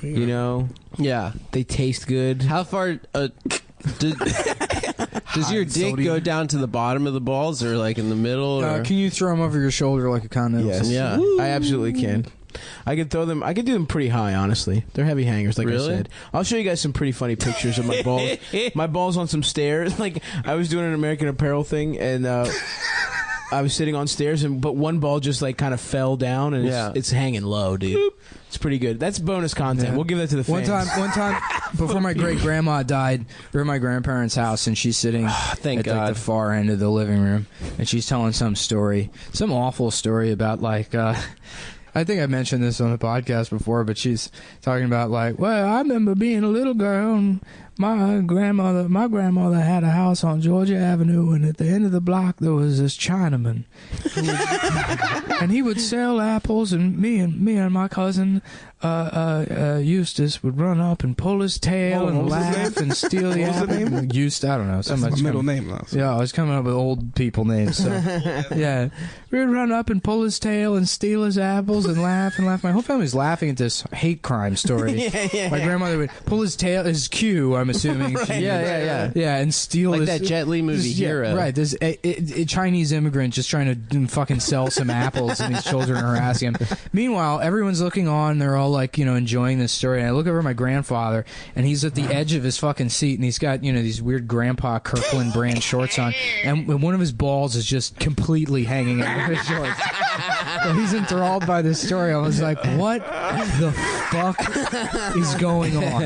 You know, Yeah. they taste good. How far? Does your dick go down to the bottom of the balls or like in the middle? Or? Can you throw them over your shoulder like a condom? Yes. Yeah. I absolutely can. I can throw them. I can do them pretty high, honestly. They're heavy hangers, like I said. I'll show you guys some pretty funny pictures of my balls. My balls on some stairs. Like I was doing an American Apparel thing, and I was sitting on stairs, but one ball just like kind of fell down, and it's hanging low, dude. Boop. It's pretty good. That's bonus content. Yeah. We'll give that to the fans. One time, before my great grandma died, we were at my grandparents' house, and she's sitting at like, the far end of the living room, and she's telling some awful story about like. I think I mentioned this on the podcast before, but she's talking about like, well, I remember being a little girl, and my grandmother had a house on Georgia Avenue, and at the end of the block there was this Chinaman, and he would sell apples, and me and my cousin Eustace would run up and pull his tail and laugh and steal the apple. Eustace, I don't know. That's my middle name, though. So. Yeah, I was coming up with old people names. So. Yeah, we'd run up and pull his tail and steal his apples and laugh and laugh. My whole family's laughing at this hate crime story. My grandmother would pull his tail, his cue, I'm assuming. Right. Yeah, and steal like his, that Jet Li movie Hero. Right, this a Chinese immigrant just trying to fucking sell some apples, and these children are harassing him. Meanwhile, everyone's looking on. They're all like, enjoying this story. And I look over at my grandfather, and he's at the edge of his fucking seat, and he's got, these weird Grandpa Kirkland brand shorts on, and one of his balls is just completely hanging out of his shorts. So he's enthralled by this story. I was like, what the fuck is going on?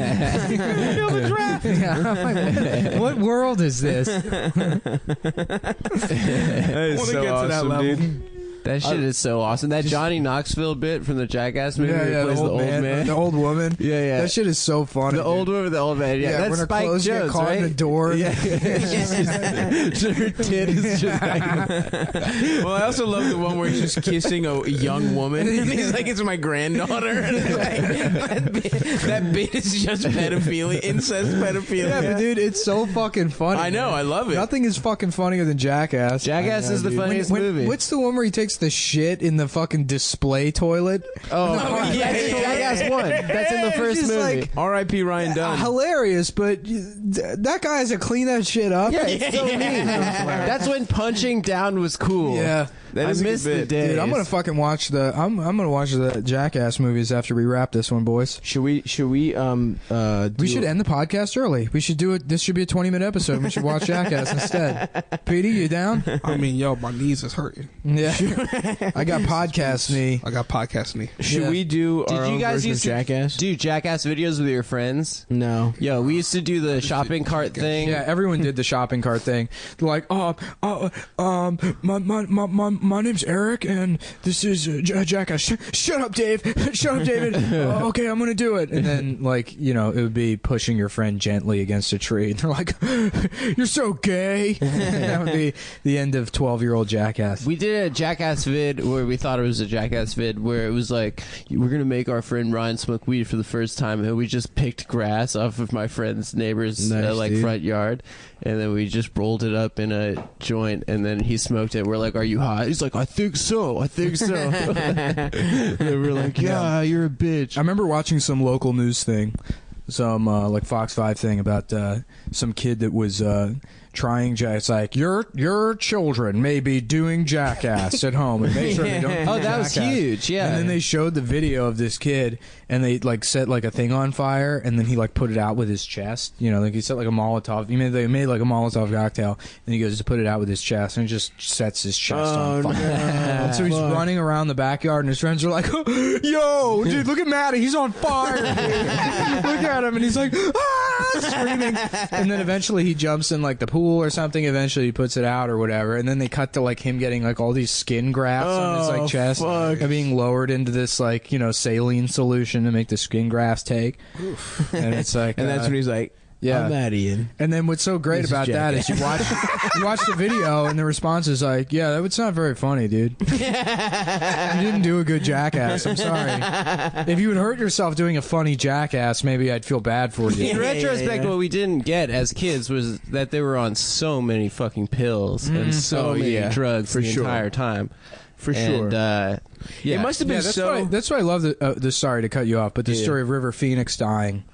What world is this? I want to get to that level. Dude. That shit is so awesome. That Johnny Knoxville bit from the Jackass movie where he plays the old man. The old woman. Yeah. That shit is so funny. The old woman, the old man. Yeah, that's Spike Jones, get caught in the door. Yeah. Her tit is just Well, I also love the one where he's just kissing a young woman. And he's like, it's my granddaughter. And that bit is just pedophilia, incest pedophilia. Yeah, but dude, it's so fucking funny. I know, I love it. Nothing is fucking funnier than Jackass. Jackass is the funniest movie. What's the one where he takes the shit in the fucking display toilet? Oh, that's Jackass 1. That's in the first movie. Like, R.I.P. Ryan Dunn. Hilarious, but that guy has to clean that shit up. Yeah, it's so mean. That's when punching down was cool. Yeah. I miss the days. Dude, I'm gonna fucking watch I'm gonna watch the Jackass movies after we wrap this one, boys. Should we we should end the podcast early. We should do it. This should be a 20-minute episode. We should watch Jackass instead. Petey, you down? I mean, my knees is hurting. Yeah. I got podcast knee. Should we do our own version of Jackass? Do Jackass videos with your friends? No. Yo, we used to do the shopping cart thing. Yeah, everyone did the shopping cart thing. They're like, my name's Eric, and this is Jackass. Shut up, Dave. Shut up, David. Okay, I'm gonna do it. And then, like, it would be pushing your friend gently against a tree. And they're like, you're so gay. That would be the end of 12-year-old Jackass. We did a Jackass vid where we thought it was a Jackass vid where it was like, we're gonna make our friend Ryan smoke weed for the first time, and we just picked grass off of my friend's neighbor's front yard, and then we just rolled it up in a joint, and then he smoked it. We're like, are you high? He's like, I think so. And we're like, yeah, you're a bitch. I remember watching some local news thing, some like Fox 5 thing about some kid that was trying it's like your children may be doing Jackass at home, and make sure they don't do that Jackass. was huge. Yeah. And then they showed the video of this kid, and they like set like a thing on fire, and then he like put it out with his chest, like he set like a Molotov, they made like a Molotov cocktail, and he goes to put it out with his chest, and it just sets his chest on fire. And so he's running around the backyard, and his friends are like, yo dude, look at Matty, he's on fire. Look at him, and he's like, screaming. And then eventually he jumps in like the pool or something. Eventually he puts it out or whatever, and then they cut to like him getting like all these skin grafts on his like chest and being lowered into this like saline solution to make the skin grafts take. And it's like, and that's when he's like, I'm Ian. And then what's so great about that is you watch the video, and the response is like, yeah, that's not very funny, dude. You didn't do a good Jackass. I'm sorry. If you would hurt yourself doing a funny Jackass, maybe I'd feel bad for you. In retrospect, what we didn't get as kids was that they were on so many fucking pills and so many drugs the entire time. For sure. It must have been that's why I love the sorry to cut you off, but the story of River Phoenix dying.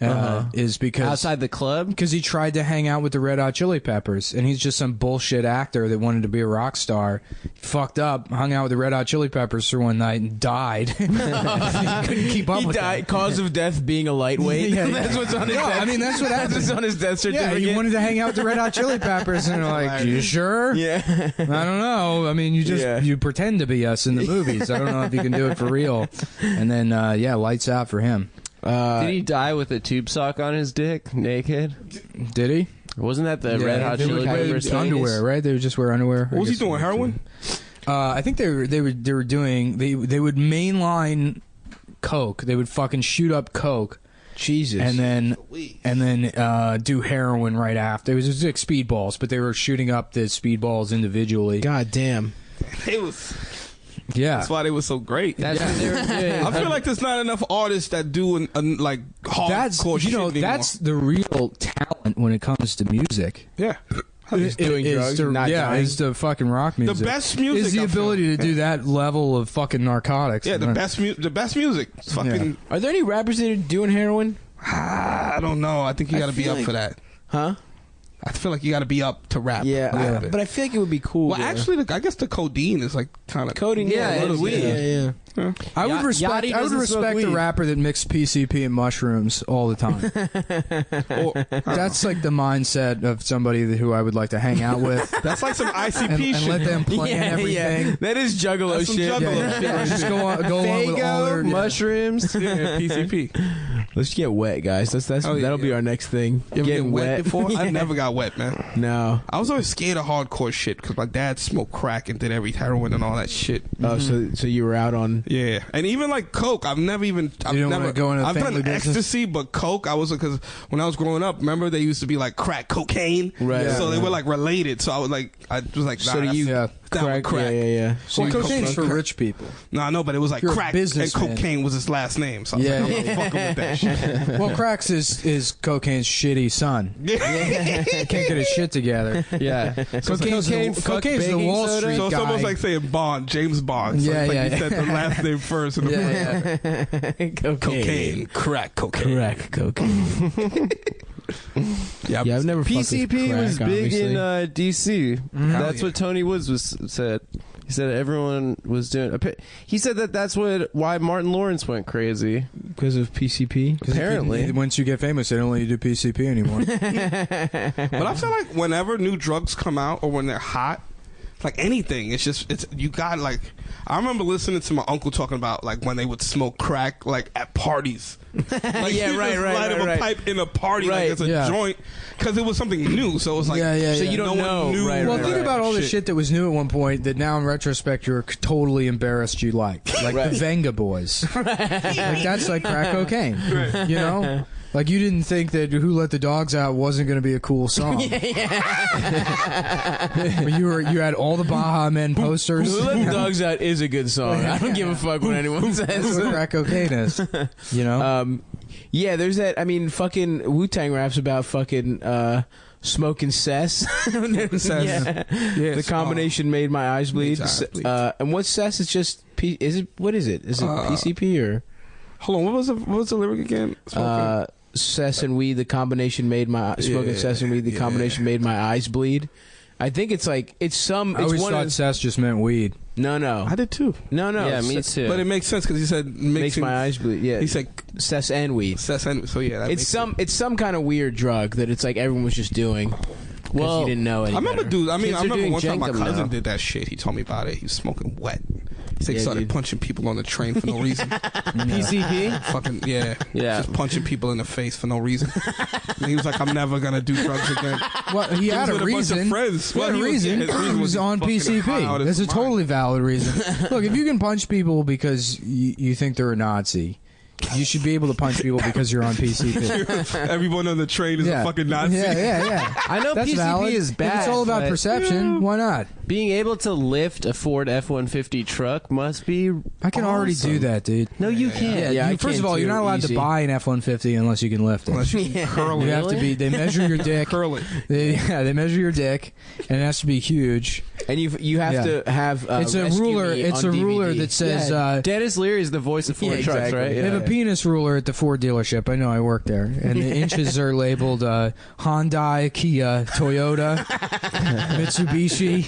is because outside the club, because he tried to hang out with the Red Hot Chili Peppers, and he's just some bullshit actor that wanted to be a rock star. Fucked up, hung out with the Red Hot Chili Peppers for one night and died. He couldn't keep up with them. Cause of death being a lightweight. That's what's on his death. I mean, that's what happened. That's on his death certificate. Yeah, he wanted to hang out with the Red Hot Chili Peppers, and they're like, "You sure?" Yeah. I don't know. I mean, you pretend to be us in the movies. I don't know if you can do it for real. And then lights out for him. Did he die with a tube sock on his dick, naked? Did he? Wasn't that the Red Hot Chili Peppers underwear? Right? They would just wear underwear. What was he doing? Heroin? I think they were doing. They would mainline coke. They would fucking shoot up coke. Jesus. And then do heroin right after. It was just like speedballs, but they were shooting up the speedballs individually. God damn. It was. Yeah, that's why they were so great. That's what they were doing. I feel like there's not enough artists that do like hardcore shit anymore. That's the real talent when it comes to music. Yeah. Doing drugs, not dying. Is the fucking rock music. The best music is the ability to do that level of fucking narcotics. Yeah, the best music. It's fucking. Yeah. Are there any rappers that are doing heroin? I don't know. I think you got to be up for that. Huh? I feel like you got to be up to rap. Yeah, but I feel like it would be cool. Well, actually, I guess the codeine is like kind of codeine. Yeah, weed. Yeah. I would respect the rapper that mixed PCP and mushrooms all the time. That's like the mindset of somebody who I would like to hang out with. That's like some ICP shit. And let them plan everything. Yeah. That is juggalo shit. Just go on with all their mushrooms. Yeah, PCP. Let's get wet, guys. That'll be our next thing. You ever get wet before? I never got wet, man. No. I was always scared of hardcore shit because my dad smoked crack and did every heroin and all that shit. Oh, so you were out on. Yeah, and even like coke, I've never done ecstasy, but coke, because when I was growing up, remember they used to be like crack cocaine, right? So they were like related. So I was like, crack. Yeah. So well, cocaine's for rich people. No, I know, but it was like crack, and cocaine was his last name. So I was like, fucking with that shit. Well, crack's is cocaine's shitty son. Can't get his shit together. Yeah, cocaine's the Wall Street So it's guy. almost like saying Bond, James Bond. So you said the last name first. Cocaine, crack cocaine. Yeah, I've never. PCP crack, was big obviously. in DC. That's what Tony Woods said. He said everyone was doing. He said that's why Martin Lawrence went crazy because of PCP. Apparently, once you get famous, they don't let you do PCP anymore. But I feel like whenever new drugs come out or when they're hot, like anything, you got like. I remember listening to my uncle talking about like when they would smoke crack like at parties. Like, light up a pipe in a party like it's a joint because it was something new. So it was like so you don't know. Well, think about all the shit that was new at one point that now in retrospect you're totally embarrassed you like the Venga Boys. Like that's like crack cocaine. Right. You know. Like you didn't think that "Who Let the Dogs Out" wasn't going to be a cool song. You had all the Baja Men posters. "Who Let the Dogs Out" is a good song. I don't give a fuck what anyone says. Crack cocaine is, you know. Yeah, there's that. I mean, fucking Wu-Tang raps about fucking smoking cess. The combination made my eyes bleed. And what's cess? It's just what is it? Is it PCP or? Hold on, what was the lyric again? Cess and weed, the combination made my smoking cess and weed, the combination made my eyes bleed. I think it's like it's I always thought cess just meant weed. No, I did too. No, yeah, me too. But it makes sense because he said makes my eyes bleed. Yeah, he said cess and weed. So yeah, it's some kind of weird drug that it's like everyone was just doing. Well, you didn't know it. I remember one time my cousin now. did that shit. He told me about it. He was smoking wet. He started punching people on the train for no reason. PCP? Fucking just punching people in the face for no reason. And he was like, "I'm never gonna do drugs again." Well, he had a reason. He had a reason. He was on PCP. That's a totally valid reason. Look, if you can punch people because you think they're a Nazi, you should be able to punch people because you're on PCP. Everyone on the train is a fucking Nazi. Yeah. I know that's PCP valid. is bad. If it's all about perception. Why not? Being able to lift a Ford F-150 truck must be I can already do that, dude. No, you can't. Yeah, first of all, you're not allowed to buy an F-150 unless you can lift it. Unless you can curl it. You have to be. They measure your dick. Curl it. They measure your dick, and it has to be huge. And you have to have. It's a ruler. It's a ruler that says. Dennis Leary is the voice of Ford trucks, right? They have a penis ruler at the Ford dealership. I know, I work there, and the inches are labeled Hyundai, Kia, Toyota, Mitsubishi,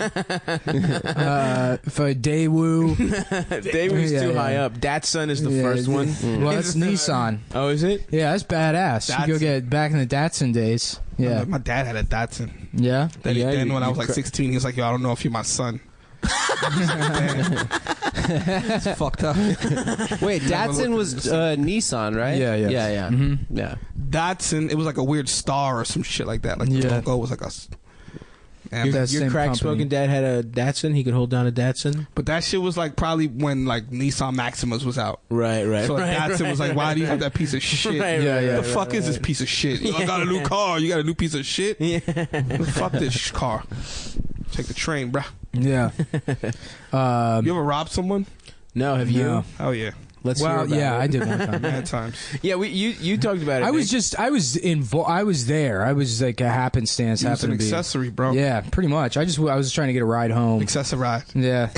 for Daewoo. Daewoo's too high up. Datsun is the first one. Well, that's Nissan. Oh, is it? Yeah, that's badass. You go get back in the Datsun days. Yeah, my dad had a Datsun. Yeah. Then when I was like 16, he was like, "Yo, I don't know if you're my son." It's fucked up. Wait, Datsun was Nissan, right? Yeah. Mm-hmm. Yeah. Datsun, it was like a weird star or some shit like that. Like the logo was like a. Your crack smoking dad had a Datsun. He could hold down a Datsun. But that shit was like probably when like Nissan Maximas was out. Right. So Datsun was like, "Why do you have that piece of shit? The fuck is this piece of shit? I got a new car. You got a new piece of shit. Yeah. Fuck this car. Take the train, bruh." Yeah. You ever robbed someone? No, have you? No. Oh yeah. Let's hear about it. I did one time. Mad times. Yeah, you talked about it. I was there. I was like a happenstance. It was an accessory, bro. Yeah, pretty much. I was trying to get a ride home. Accessory ride. Yeah.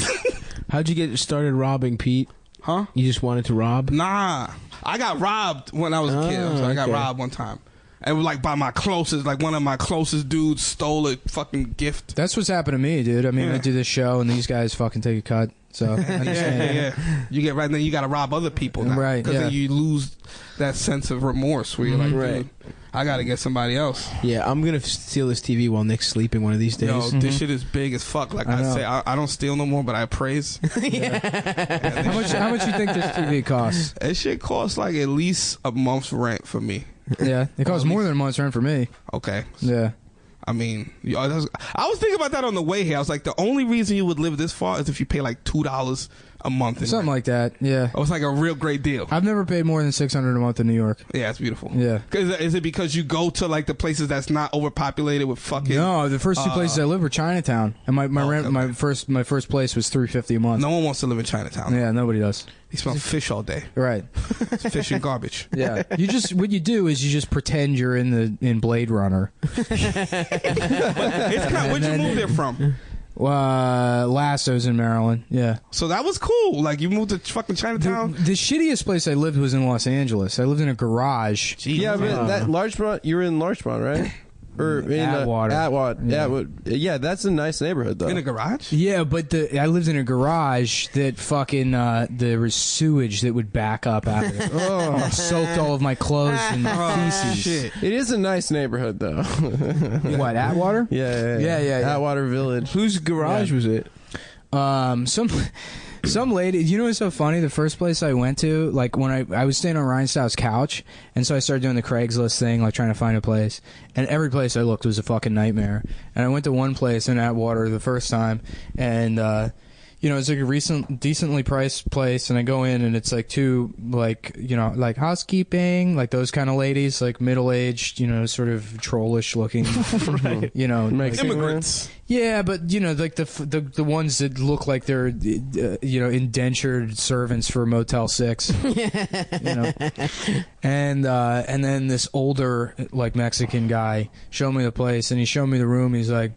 How'd you get started robbing, Pete? Huh? You just wanted to rob? Nah. I got robbed when I was a kid. So I got robbed one time. And it was like by my closest, like one of my closest dudes stole a fucking gift. That's what's happened to me, dude. I mean, I do this show and these guys fucking take a cut. So I understand. Yeah. You get right then, you got to rob other people now. Right. Because then you lose that sense of remorse where you're like, dude, I got to get somebody else. Yeah, I'm going to steal this TV while Nick's sleeping one of these days. Yo, this shit is big as fuck. Like I say, I don't steal no more, but I praise. How much you think this TV costs? That shit costs like at least a month's rent for me. Yeah, it costs more than a month's rent for me. Okay. Yeah. I mean, I was thinking about that on the way here. I was like, the only reason you would live this far is if you pay like $2 a month. Something like that, yeah. It was like a real great deal. I've never paid more than $600 a month in New York. Yeah, it's beautiful. Yeah. Is it because you go to like the places that's not overpopulated with fucking? No, the first two places I lived were Chinatown, and my rent, my first place was $350 a month. No one wants to live in Chinatown. Yeah, nobody does. They smell fish all day. Right. It's fish and garbage. Yeah. What you do is you just pretend you're in Blade Runner. Where'd you move there from? Lasso's in Maryland. Yeah. So that was cool. Like you moved to fucking Chinatown. The shittiest place I lived was in Los Angeles. I lived in a garage. Jeez. Yeah, but that Larchmont, you were in Larchmont, right? Or in Atwater. Atwater. Yeah, that's a nice neighborhood though. In a garage? Yeah, but I lived in a garage that fucking there was sewage that would back up out of it. Soaked all of my clothes and feces. Shit. It is a nice neighborhood though. What, Atwater? Yeah. Atwater Village. Whose garage was it? Some lady, you know what's so funny? The first place I went to, like when I was staying on Ryan Stout's couch, and so I started doing the Craigslist thing, like trying to find a place, and every place I looked was a fucking nightmare. And I went to one place in Atwater the first time, and it's like a decently priced place, and I go in and it's like two like housekeeping, like those kind of ladies, like middle-aged, sort of trollish looking, right. like, Immigrants. Yeah, but like the ones that look like they're indentured servants for Motel 6. And then this older like Mexican guy showed me the place, and he showed me the room. He's like,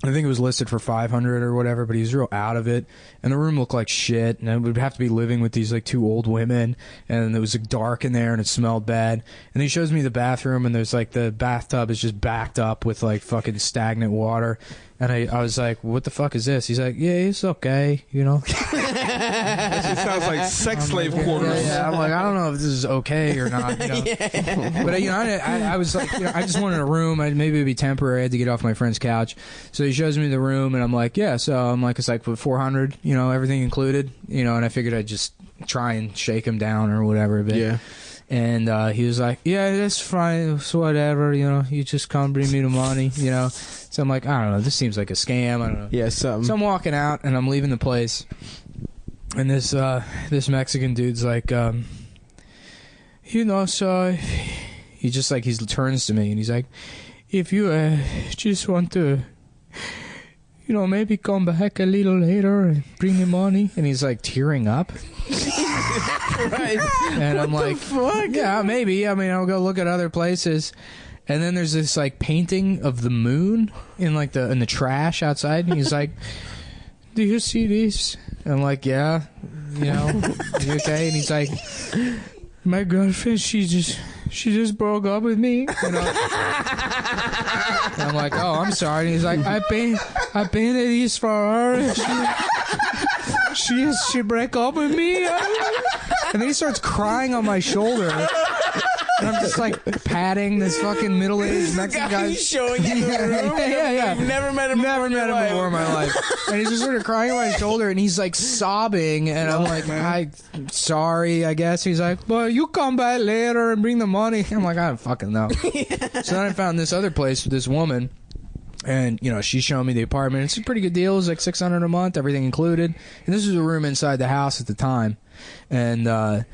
I think it was listed for $500 or whatever, but he was real out of it. And the room looked like shit, and I would have to be living with these like two old women, and it was like, dark in there, and it smelled bad. And he shows me the bathroom, and there's like the bathtub is just backed up with like fucking stagnant water. And I was like, what the fuck is this? He's like, yeah, it's okay, That shit sounds like sex slave quarters. Yeah, I'm like, I don't know if this is okay or not. But I was like, I just wanted a room. Maybe it'd be temporary. I had to get off my friend's couch. So he shows me the room, and I'm like, yeah. So I'm like, it's like $400, everything included, and I figured I'd just try and shake him down or whatever a bit. Yeah. And he was like, yeah, that's fine. It's whatever, you just come bring me the money, So I'm like, I don't know. This seems like a scam. I don't know. Yeah, something. So I'm walking out, and I'm leaving the place. And this Mexican dude's like, so he just like, he turns to me, and he's like, if you just want to, maybe come back a little later and bring me money. And he's like tearing up. Right. And I'm like, fuck? Yeah, maybe. I mean, I'll go look at other places. And then there's this like painting of the moon in like in the trash outside, and he's like, do you see this? And I'm like, yeah, you okay? And he's like, my girlfriend, she just broke up with me. You know? And I'm like, oh, I'm sorry. And he's like, I painted these for her. She break up with me. And then he starts crying on my shoulder. And I'm just like patting this fucking middle-aged Mexican guy. He's showing you the room. Yeah. You've never met him. Never met him before in my life. And he's just sort of crying on my shoulder, and he's like sobbing, and I'm like, I'm sorry, I guess. He's like, well, you come back later and bring the money. I'm like, I don't fucking know. So then I found this other place with this woman. And, you know, she's showing me the apartment. It's a pretty good deal. It was like $600 a month, everything included. And this was a room inside the house at the time. And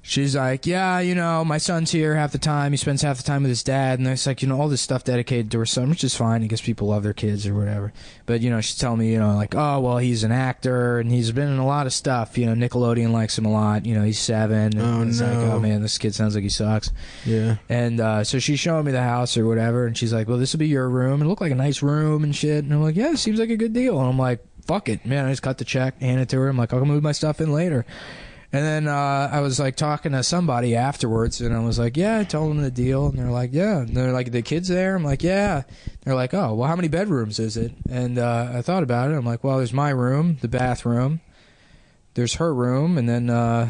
she's like, yeah, you know, my son's here half the time. He spends half the time with his dad. And it's like, you know, all this stuff dedicated to her son, which is fine. I guess people love their kids or whatever. But, you know, she's telling me, you know, like, oh, well, he's an actor. And he's been in a lot of stuff. You know, Nickelodeon likes him a lot. You know, he's 7. And it's like, oh, man, this kid sounds like he sucks. Yeah. And so she's showing me the house or whatever. And she's like, well, this will be your room. And it looked like a nice room and shit. And I'm like, yeah, it seems like a good deal. And I'm like, fuck it, man. I just cut the check, hand it to her. I'm like, I'll move my stuff in later. And then I was like talking to somebody afterwards, and I was like, yeah, I told them the deal. And they're like, yeah. And they're like, the kid's there? I'm like, yeah. They're like, oh, well, how many bedrooms is it? And I thought about it. I'm like, well, there's my room, the bathroom. There's her room, and then, oh,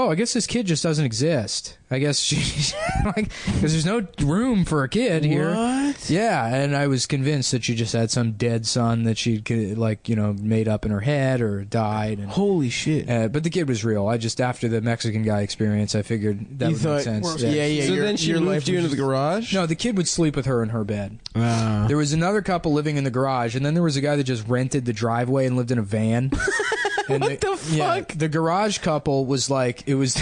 I guess this kid just doesn't exist. I guess she, like, because there's no room for a kid here. What? Yeah, and I was convinced that she just had some dead son that she'd, like, you know, made up in her head or died. And, holy shit. But the kid was real. I just, after the Mexican guy experience, I figured that would make sense. Yeah. So then she moved you into the garage? No, the kid would sleep with her in her bed. There was another couple living in the garage, and then there was a guy that just rented the driveway and lived in a van. And what the fuck? Yeah, the garage couple was like, it was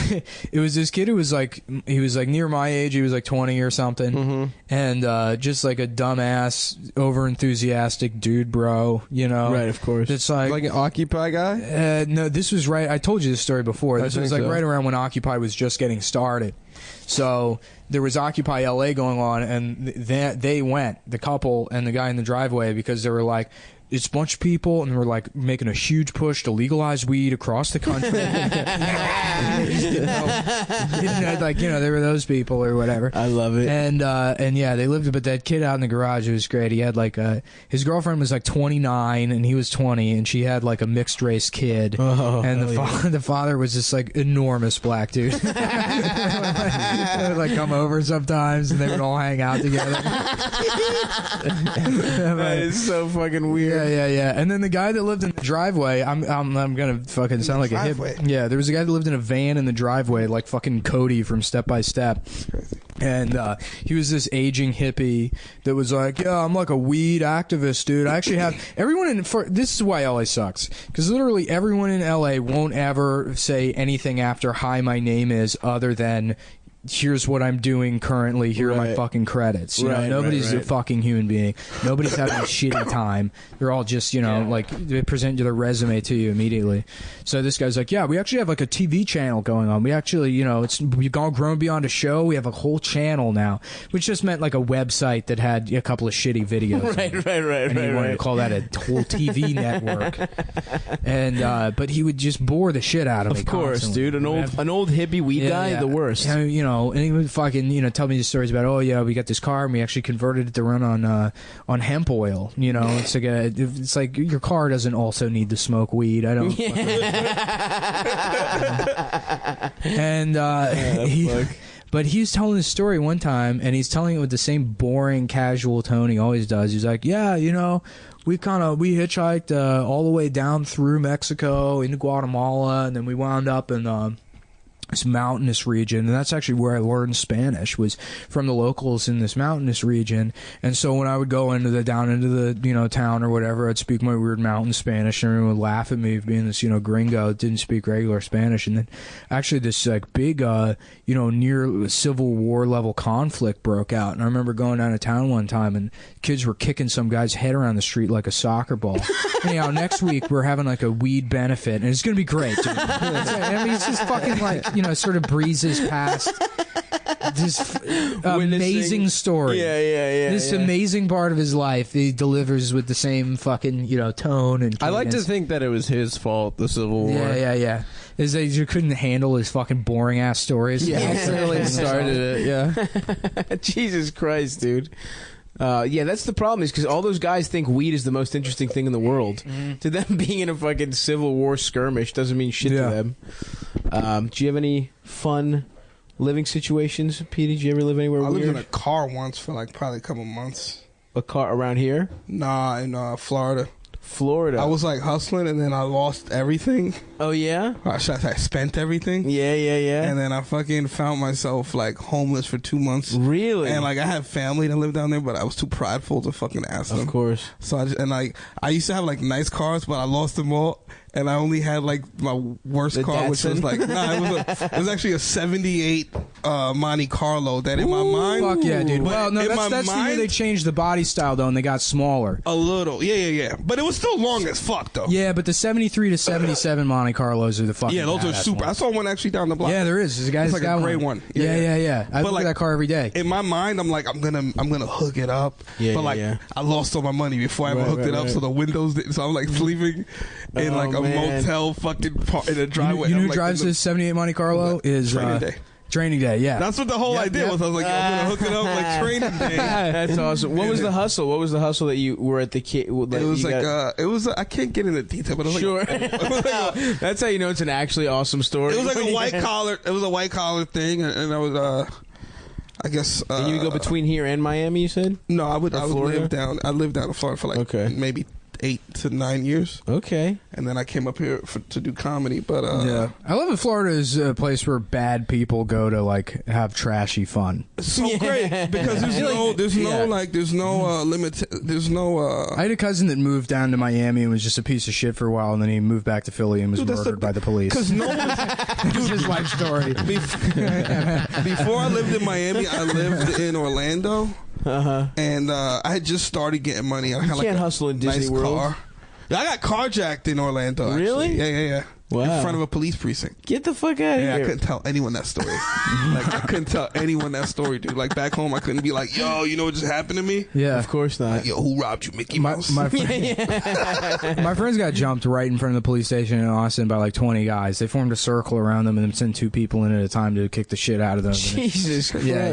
this kid who was like, he was like near my age. He was like 20 or something, and just like a dumbass, over enthusiastic dude, bro. You know, right? Of course. It's like an Occupy guy. No, this was right. I told you this story before. This was like right around when Occupy was just getting started. So there was Occupy LA going on, and they went, the couple and the guy in the driveway, because they were like, it's a bunch of people, and we're like making a huge push to legalize weed across the country. Like, you know, there were those people or whatever. I love it. And yeah, they lived with that kid out in the garage. It was great. He had like his girlfriend was like 29 and he was 20, and she had like a mixed race kid. And the father was this like enormous black dude. They would like come over sometimes, and they would all hang out together. That is so fucking weird. Yeah. And then the guy that lived in the driveway, I'm gonna fucking sound like a hip. Yeah, there was a guy that lived in a van in the driveway, like fucking Cody from Step by Step. And he was this aging hippie that was like, yeah, I'm like a weed activist, dude. I actually have everyone in. This is why LA sucks, because literally everyone in LA won't ever say anything after "Hi, my name is," other than, here's what I'm doing currently, here are my fucking credits. You know, nobody's a fucking human being. Nobody's having a shitty time. They're all just, you know, like, they present their resume to you immediately. So this guy's like, yeah, we actually have like a TV channel going on. We actually, you know, we've all grown beyond a show. We have a whole channel now, which just meant like a website that had a couple of shitty videos. And he wanted to call that a whole TV network. And but he would just bore the shit out of me. Of course, dude. An old hippie weed guy, the worst. You know, and he would fucking, you know, tell me these stories about, oh yeah, we got this car and we actually converted it to run on hemp oil. You know, it's like your car doesn't also need to smoke weed. I don't. And but he was telling this story one time, and he's telling it with the same boring, casual tone he always does. He's like, yeah, you know, we hitchhiked all the way down through Mexico into Guatemala, and then we wound up in this mountainous region, and that's actually where I learned Spanish, was from the locals in this mountainous region. And so when I would go down into the, you know, town or whatever, I'd speak my weird mountain Spanish, and everyone would laugh at me for being this, you know, gringo that didn't speak regular Spanish. And then actually this like big you know, near Civil War level conflict broke out, and I remember going down to town one time, and kids were kicking some guy's head around the street like a soccer ball. Anyhow, next week we're having like a weed benefit, and it's gonna be great, dude. I mean, it's just fucking like, you know, sort of breezes past this amazing story. Yeah. This amazing part of his life, he delivers with the same fucking tone and. I like to think that it was his fault. The Civil War. Yeah. Is that you couldn't handle his fucking boring ass stories? Yeah, accidentally started it. Yeah. Jesus Christ, dude. Yeah, that's the problem, is because all those guys think weed is the most interesting thing in the world. To them, being in a fucking Civil War skirmish doesn't mean shit to them. Do you have any fun living situations, Petey? Did you ever live anywhere weird? I lived in a car once for like probably a couple months. A car around here? Nah, in Florida. Florida. I was like hustling, and then I lost everything. Oh yeah? I spent everything. Yeah. And then I fucking found myself like homeless for 2 months. Really? And like I had family that lived down there, but I was too prideful to fucking ask them. Of course. So I used to have like nice cars, but I lost them all. And I only had like my worst car, which was like it was actually a '78 Monte Carlo. That in my mind, fuck yeah, dude. Well, no, that's the year they changed the body style though, and they got smaller. A little, yeah. But it was still long as fuck though. Yeah, but the '73 to '77 Monte Carlos are the fucking. Yeah, those are super. I saw one actually down the block. Yeah, there is. There's a guy's like got a gray one. Yeah. I look at that car every day. In my mind, I'm like, I'm gonna hook it up. I lost all my money before I ever hooked it up, so the windows didn't. So I'm like sleeping in like a motel fucking in a driveway. You know who drives this '78 Monte Carlo is Training Day. Training Day, yeah. That's what the whole idea was. I was like, I'm gonna hook it up like Training Day. That's awesome. What was the hustle? What was the hustle that you were at the kid? It was I can't get into detail, but it was sure. That's how you know it's an actually awesome story. It was like a white collar. It was a white collar thing, and I was I guess. And you would go between here and Miami, you said? No, I would live down. I lived down in Florida for like maybe 8 to 9 years. Okay. And then I came up here to do comedy. But yeah, I love that Florida is a place where bad people go to like have trashy fun. It's so great because there's no limit. There's no. I had a cousin that moved down to Miami and was just a piece of shit for a while, and then he moved back to Philly and was murdered by the police. Because no one. Dude, his life story. Before I lived in Miami, I lived in Orlando. And I had just started getting money. I had can't hustle in Disney World. Car. I got carjacked in Orlando. Actually. Really? Yeah. Wow. In front of a police precinct. Get the fuck out of here. I couldn't tell anyone that story. I couldn't tell anyone that story, dude. Like back home, I couldn't be like, yo, you know what just happened to me? Yeah. Of course not. Like, yo, who robbed you, Mickey Mouse? My friends got jumped right in front of the police station in Austin by like 20 guys. They formed a circle around them and then sent 2 people in at a time to kick the shit out of them. Jesus Christ. Yeah.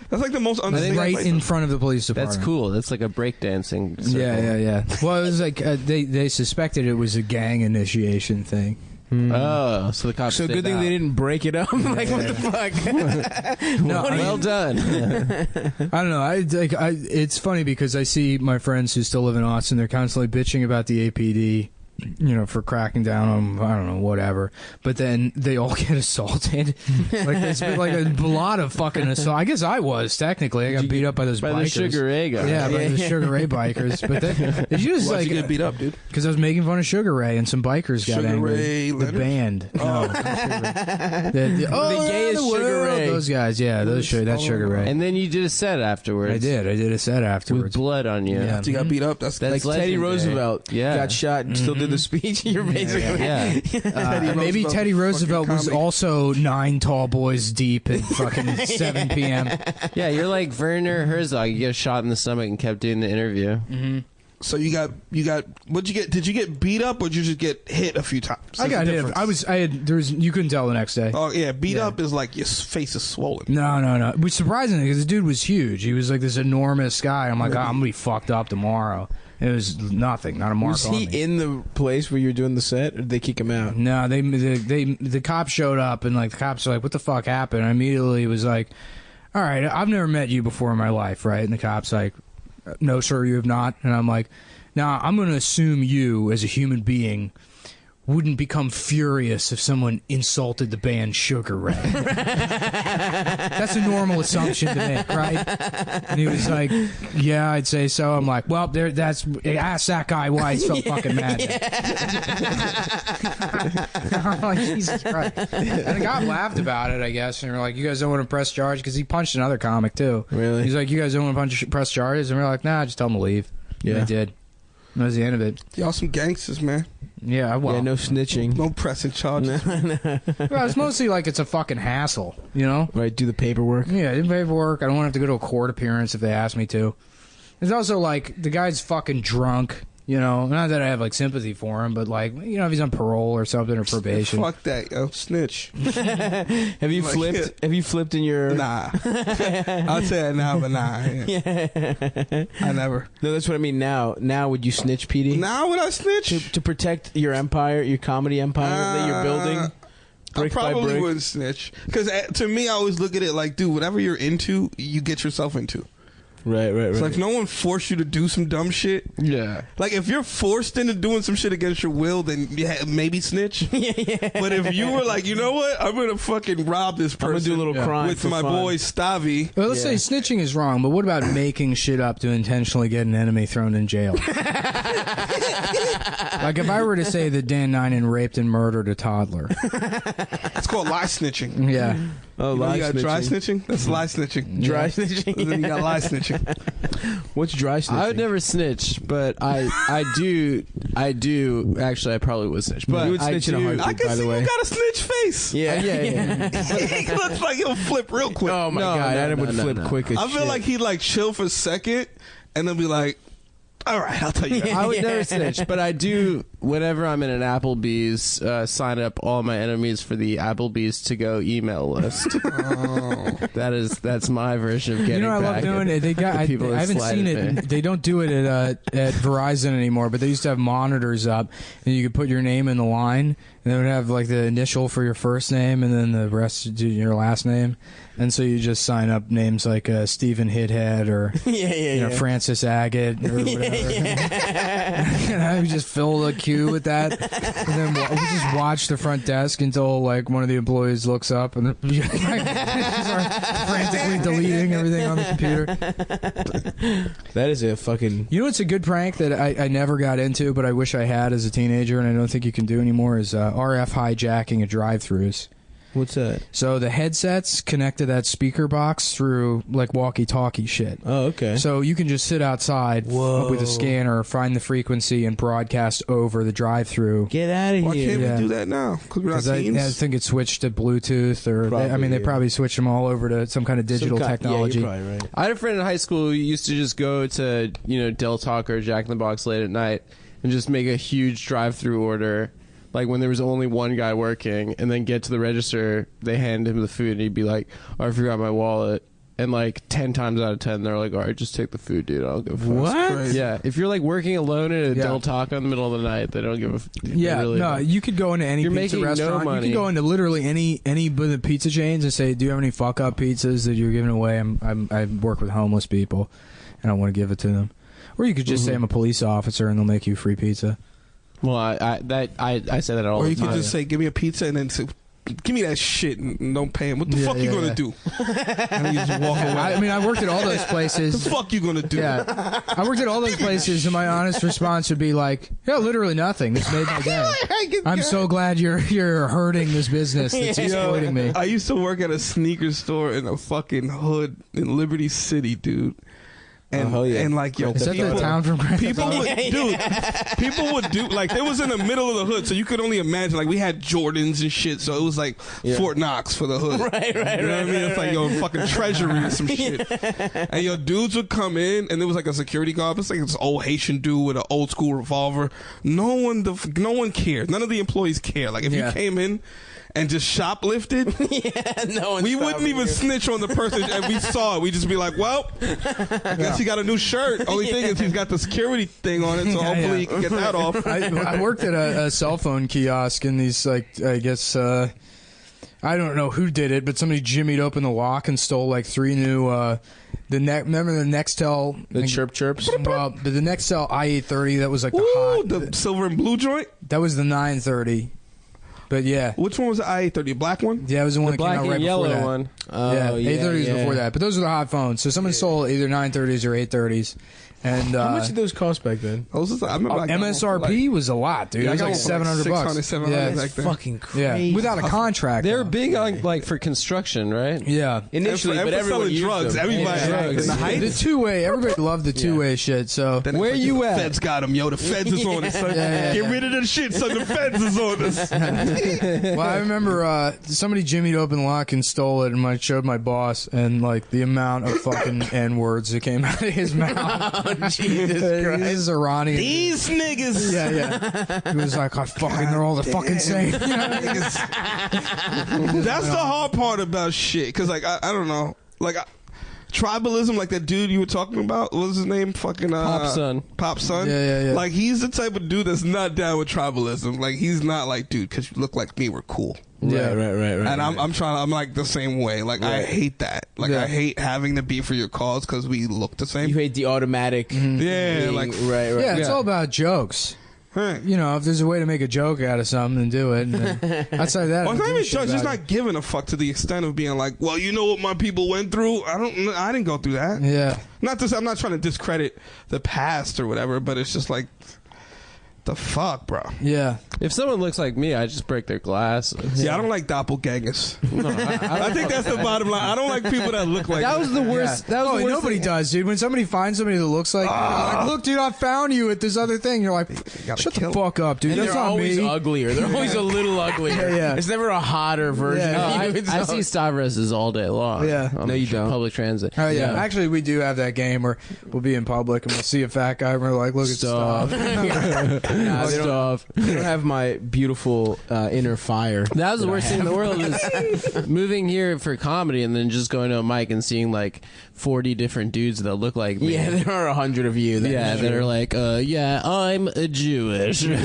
That's like the most right in front of the police department. That's cool. That's like a breakdancing circle. Yeah. Well, it was like they suspected it was a gang initiation thing. Oh, so the cops. So good thing they didn't break it up. Like what the fuck? No, well done. I don't know. It's funny because I see my friends who still live in Austin. They're constantly bitching about the APD, for cracking down on, I don't know, whatever. But then they all get assaulted. Like there's been like a lot of fucking assault. I guess I was technically. I got beat up by those bikers. By the Sugar Ray guys. Yeah, by the Sugar Ray bikers. But did you just Why'd you get beat up, dude? Because I was making fun of Sugar Ray and some bikers got Sugar angry. Ray the Leonard? band. No. The gayest Sugar world. Ray. Those guys, yeah, that's Sugar Ray. And then you did a set afterwards. I did a set afterwards. With blood on you. Yeah. You got beat up. That's Like Teddy legendary. Roosevelt got shot and still did the speech. You're basically Maybe Teddy Roosevelt was also 9 tall boys deep at fucking 7 p.m. Yeah, you're like Werner Herzog. You get shot in the stomach and kept doing the interview. Mm-hmm. So you got what'd you get? Did you get beat up or did you just get hit a few times? I got hit. You couldn't tell the next day. Oh yeah, beat up is like your face is swollen. No. Which surprisingly, because the dude was huge. He was like this enormous guy. I'm like, I'm gonna be fucked up tomorrow. It was nothing, not a mark Was on he me. in the place where you were doing the set, or did they kick him out? No, the cops showed up, and like the cops were like, "What the fuck happened?" I immediately was like, "All right, I've never met you before in my life, right?" And the cops like, "No, sir, you have not." And I'm like, "Now I'm going to assume you, as a human being, wouldn't become furious if someone insulted the band Sugar Ray." That's a normal assumption to make, right? And he was like, "Yeah, I'd say so." I'm like, "Well, ask that guy why he's so fucking mad." I'm like, Jesus Christ. And the guy laughed about it, I guess, and we're like, "You guys don't want to press charge?" Because he punched another comic too. Really? He's like, "You guys don't want to press charges?" And we're like, "Nah, just tell him to leave." Yeah. And they did. That was the end of it. Y'all some gangsters, man. Yeah, well, no snitching. No pressing charges. Well, it's mostly like it's a fucking hassle, you know? Right, do the paperwork. Yeah, do paperwork. I don't want to have to go to a court appearance if they ask me to. It's also like the guy's fucking drunk, you know? Not that I have like sympathy for him, but like, you know, if he's on parole or something or probation. Fuck that, yo. Snitch. Have you flipped? Have you flipped in your? Nah. I'll say it now, but nah. Yeah. I never. No, that's what I mean. Now would you snitch, Petey? Now would I snitch? To protect your empire, your comedy empire that you're building? I probably wouldn't snitch. Because to me, I always look at it like, dude, whatever you're into, you get yourself into. Right. It's like if no one forced you to do some dumb shit. Yeah. Like if you're forced into doing some shit against your will, then yeah, maybe snitch. But if you were like, you know what, I'm gonna fucking rob this person. I'm gonna do a little crime with for my fun. boy Stavi. Well, let's say snitching is wrong, but what about making shit up to intentionally get an enemy thrown in jail? Like if I were to say that Dan Ninen raped and murdered a toddler. It's called lie snitching. Yeah. Oh, You know lie you got snitching. dry snitching? That's lie snitching. Dry snitching. And then you got lie snitching. What's dry snitching? I would never snitch, but I do. Actually, I probably would snitch. But You would snitch in a heartbeat. I can by see the way. you got a snitch face. Yeah. He looks like he'll flip real quick. Oh my god, Adam would flip quick as I feel shit. like he'd like chill for a second and then be like, all right, I'll tell you that. I would never snitch, but I do. Whenever I'm in an Applebee's, sign up all my enemies for the Applebee's to go email list. That's my version of getting. You know, I love back doing at it. They got. the people I that haven't seen slighted it. me. They don't do it at Verizon anymore. But they used to have monitors up, and you could put your name in the line, and they would have like the initial for your first name, and then the rest do your last name. And so you just sign up names like Stephen Hithead or you know, Francis Agate or whatever. And I would just fill the queue with that, and then we just watch the front desk until like one of the employees looks up and then start frantically deleting everything on the computer. That is a fucking. You know what's a good prank that I never got into, but I wish I had as a teenager, and I don't think you can do anymore, is RF hijacking at drive-thrus. What's that? So the headsets connect to that speaker box through like walkie-talkie shit. Oh, okay. So you can just sit outside with a scanner, find the frequency, and broadcast over the drive-through. Get out of Why here. can't Yeah. we do that now? Because we're not teens? I think it switched to Bluetooth, or they probably switched them all over to some kind of digital technology. Yeah, you're probably right. I had a friend in high school who used to just go to Del Taco or Jack in the Box late at night and just make a huge drive-through order. Like when there was only one guy working, and then get to the register, they hand him the food, and he'd be like, "Oh, I forgot my wallet." And like 10 times out of 10, they're like, "All right, just take the food, dude. I don't give a fuck." What? Yeah, if you're like working alone at a Del Taco in the middle of the night, they don't give a. You could go into any You're pizza making no restaurant. You money. could go into literally any of the pizza chains and say, "Do you have any fuck up pizzas that you're giving away? I work with homeless people, and I want to give it to them." Or you could just say, "I'm a police officer," and they'll make you free pizza. Well, I say that all Or the you time. could just say, give me a pizza, and then say, give me that shit and don't pay him. What the fuck you gonna do? And then you just walk away. I mean, I worked at all those places. The fuck you gonna do? Yeah, I worked at all those places, and my honest response would be like, "Yeah, literally nothing. This made my day. I'm so glad you're hurting this business that's exploiting me." I used to work at a sneaker store in a fucking hood in Liberty City, dude. And, and like, yo, Is that the town from Grand people would do, like, it was in the middle of the hood, so you could only imagine, like, we had Jordans and shit, so it was like Fort Knox for the hood. Right, You know what I mean? It's like, yo, fucking treasury or some shit. And your dudes would come in, and there was like a security guard. It's like this old Haitian dude with an old school revolver. No one cared. None of the employees care. Like, if you came in and just shoplifted, we wouldn't even snitch on the person, and we saw it. We'd just be like, well, I guess he got a new shirt. Only thing is he's got the security thing on it, so hopefully he can get that off. I worked at a cell phone kiosk, and these, like, I guess, I don't know who did it, but somebody jimmied open the lock and stole like 3 new, remember the Nextel? The chirp chirps? Well, the Nextel i830, that was like The silver and blue joint? That was the 930. But yeah. Which one was the i830? The black one? Yeah, it was the one that came black out and right yellow before that. one. Yeah, 830s before that. But those were the hot phones. So someone stole either 930s or 830s. And how much did those cost back then? I remember MSRP was a lot, dude. It was like $700. $700 yeah, back then. Fucking crazy. without a contract. They're big on like for construction, right? Yeah, initially, and but for everyone selling used drugs. them. Everybody drugs. in the heights. the two-way. Everybody loved the two-way shit. So Then Where it's like, you the at? Feds got him, yo. The Feds is on us, son. Get rid of the shit, son. The Feds is on us. well, I remember somebody jimmied open lock and stole it, and I showed my boss, and like the amount of fucking n-words that came out of his mouth. Oh, Jesus Christ. This is Iranian. These niggas. Yeah. He was like, they're all the fucking same. That's the hard part about shit. Because, like, I don't know. Like, tribalism, like that dude you were talking about, what was his name? Fucking Pop Son. Yeah. Like, he's the type of dude that's not down with tribalism. Like, he's not like, dude, because you look like me, we're cool. Right. And I'm like the same way. Like, I hate that. Like, I hate having to be for your cause because we look the same. You hate the automatic. Yeah, like, right. Yeah, it's all about jokes. Right. You know, if there's a way to make a joke out of something, then do it. And then, outside of that, Well, it's not don't even give a shit judge. It's about not giving a fuck to the extent of being like, well, you know what my people went through. I didn't go through that. it. Yeah. Not to say I'm not trying to discredit the past or whatever, but it's just like, the fuck, bro. Yeah. If someone looks like me, I just break their glass. Yeah, I don't like doppelgangers. I think that's the bottom line. I don't like people that look like That was the worst. Yeah. That was the worst nobody thing. does, dude. When somebody finds somebody that looks like, like, look, dude, I found you at this other thing. You're like, shut the fuck up, dude. And That's they're not always me. uglier. They're always a little uglier. Yeah. It's never a hotter version Yeah. of you. I see Stavroses all day long. Yeah. on No, you don't. Public transit. Oh yeah. Actually, we do have that game where we'll be in public and we'll see a fat guy and we're like, look at Stop. Nah, they don't have my beautiful inner fire. That was the worst thing in the world is moving here for comedy and then just going to a mic and seeing like 40 different dudes that look like me. Yeah, there are 100 of you. That are like, I'm a Jewish. Where'd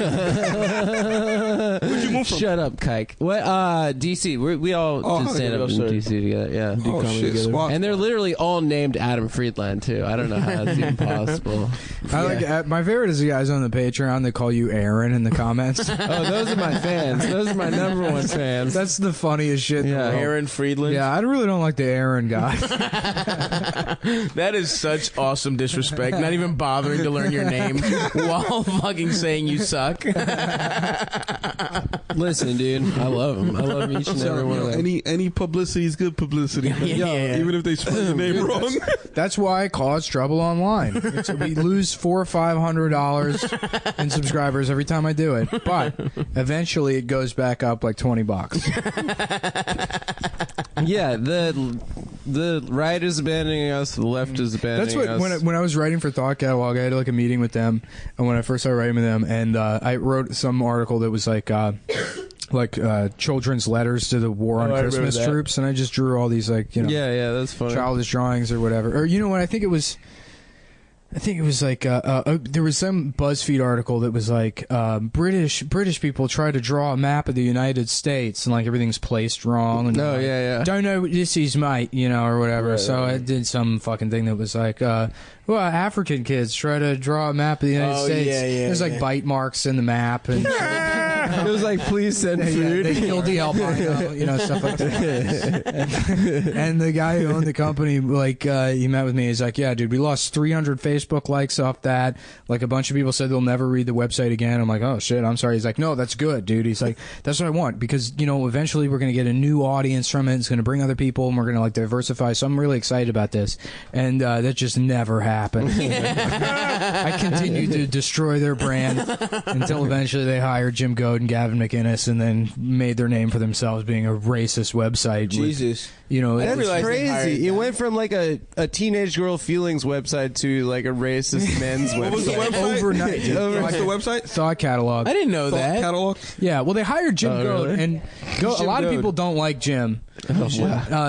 you move from? Shut up, Kike. What? DC. We all did stand up in DC together. Yeah. Oh, shit. Squad. And they're literally all named Adam Friedland too. I don't know how that's even possible. I like my favorite is the guys on the Patreon that call you Aaron in the comments. Oh, those are my fans. Those are my number one fans. That's the funniest shit. in the world. Aaron Friedland. Yeah, I really don't like the Aaron guy. That is such awesome disrespect. Not even bothering to learn your name while fucking saying you suck. Listen, dude, I love them. I love each and every one of them. Any publicity is good publicity. Yeah. Even if they spell your name wrong. That's why I cause trouble online. We lose $400 or $500 in subscribers every time I do it, but eventually it goes back up like $20. Yeah, the right is abandoning us, the left is abandoning That's what us. when I was writing for Thought Catalog, I had like a meeting with them, and when I first started writing with them, and I wrote some article that was like children's letters to the war on Christmas troops, and I just drew all these like yeah, that's funny. childish drawings or whatever. Or you know what? I think it was like there was some BuzzFeed article that was like British people try to draw a map of the United States and like everything's placed wrong. And, don't know what this is, mate, or whatever. Right, so I did some fucking thing that was like, African kids try to draw a map of the United States. There's like bite marks in the map and. It was like, please send food. They killed the albino, stuff like that. And the guy who owned the company, like, he met with me. He's like, yeah, dude, we lost 300 Facebook likes off that. Like, a bunch of people said they'll never read the website again. I'm like, oh, shit, I'm sorry. He's like, no, that's good, dude. He's like, that's what I want because, eventually we're going to get a new audience from it. It's going to bring other people and we're going to, like, diversify. So I'm really excited about this. And that just never happened. I continued to destroy their brand until eventually they hired Jim Goad and Gavin McInnes and then made their name for themselves being a racist website. Jesus. That's crazy. It went from like a teenage girl feelings website to like a racist men's website. What was the website? Overnight, dude. What's the website? Thought Catalog. I didn't know Thought that. Catalog? Yeah, well, they hired Jim Goad, really? and a lot of people don't like Jim.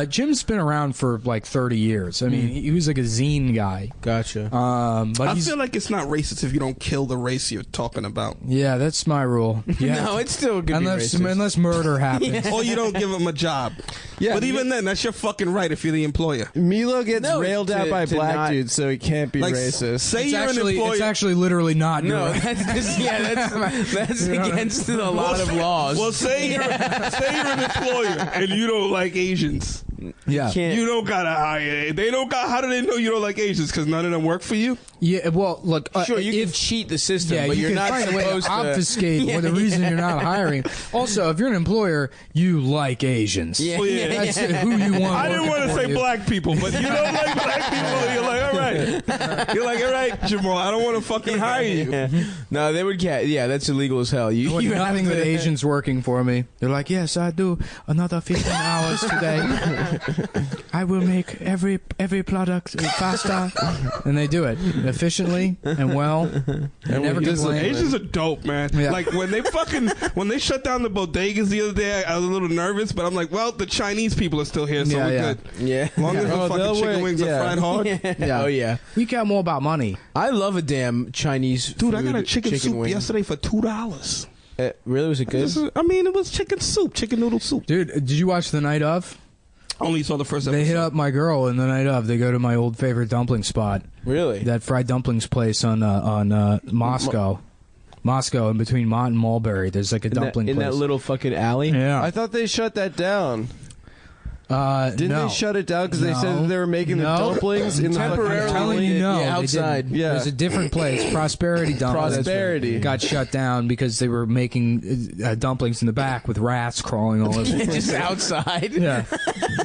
Jim's been around for like 30 years. I mean, he was like a zine guy. Gotcha. But I feel like it's not racist if you don't kill the race you're talking about. yeah, that's my rule. Yeah. No, it's still good. Unless murder happens. Or you don't give them a job. Yeah, but even then, that's your fucking right if you're the employer. Milo gets No, railed to- out by to black not- dudes, so he can't be Like, racist. Say It's you're an employer. it's actually literally not. No, right. that's against a lot of laws. Well, say you're an employer and you don't like Asians. Yeah. You don't gotta hire. They don't got. How do they know you don't like Asians? Because none of them work for you. Yeah. Well, look. Sure, you can cheat the system, but you you're can not find a way supposed to to obfuscate the reason you're not hiring. Also, if you're an employer, you like Asians. Yeah. Well, yeah. That's who you want. I didn't want to say black people, but you don't like black people. You're like, all right. You're like, all right, Jamal. I don't want to fucking hire you. No, they would get. Yeah, that's illegal as hell. You have nothing to- but Asians working for me. They're like, yes, I do another 15 hours today. I will make every product faster, and they do it efficiently and well. And never complain. Asians are dope, man. Yeah. Like when they shut down the bodegas the other day, I was a little nervous, but I'm like, well, the Chinese people are still here, so we're good. Yeah. As long as the fucking they'll chicken wait, wings are fried hard. Yeah. Oh yeah. We care more about money. I love a damn Chinese. Dude, I got a food, chicken soup wing. yesterday for $2. Really, was it good? It was chicken soup, chicken noodle soup. Dude, did you watch The Night Of? Only saw the first episode. They hit up my girl in The Night Of. They go to my old favorite dumpling spot. Really? That fried dumplings place on Moscow. Moscow, in between Mont and Mulberry. There's like a dumpling in place. that little fucking alley. Yeah. I thought they shut that down. Didn't no. they shut it down because they No. said that they were making the No. dumplings in the Temporarily. I'm telling you, no. Yeah, they outside. didn't. Yeah. There's a different place, Prosperity Dumplings. Prosperity. Got shut down because they were making dumplings in the back with rats crawling all over. Just outside. Yeah.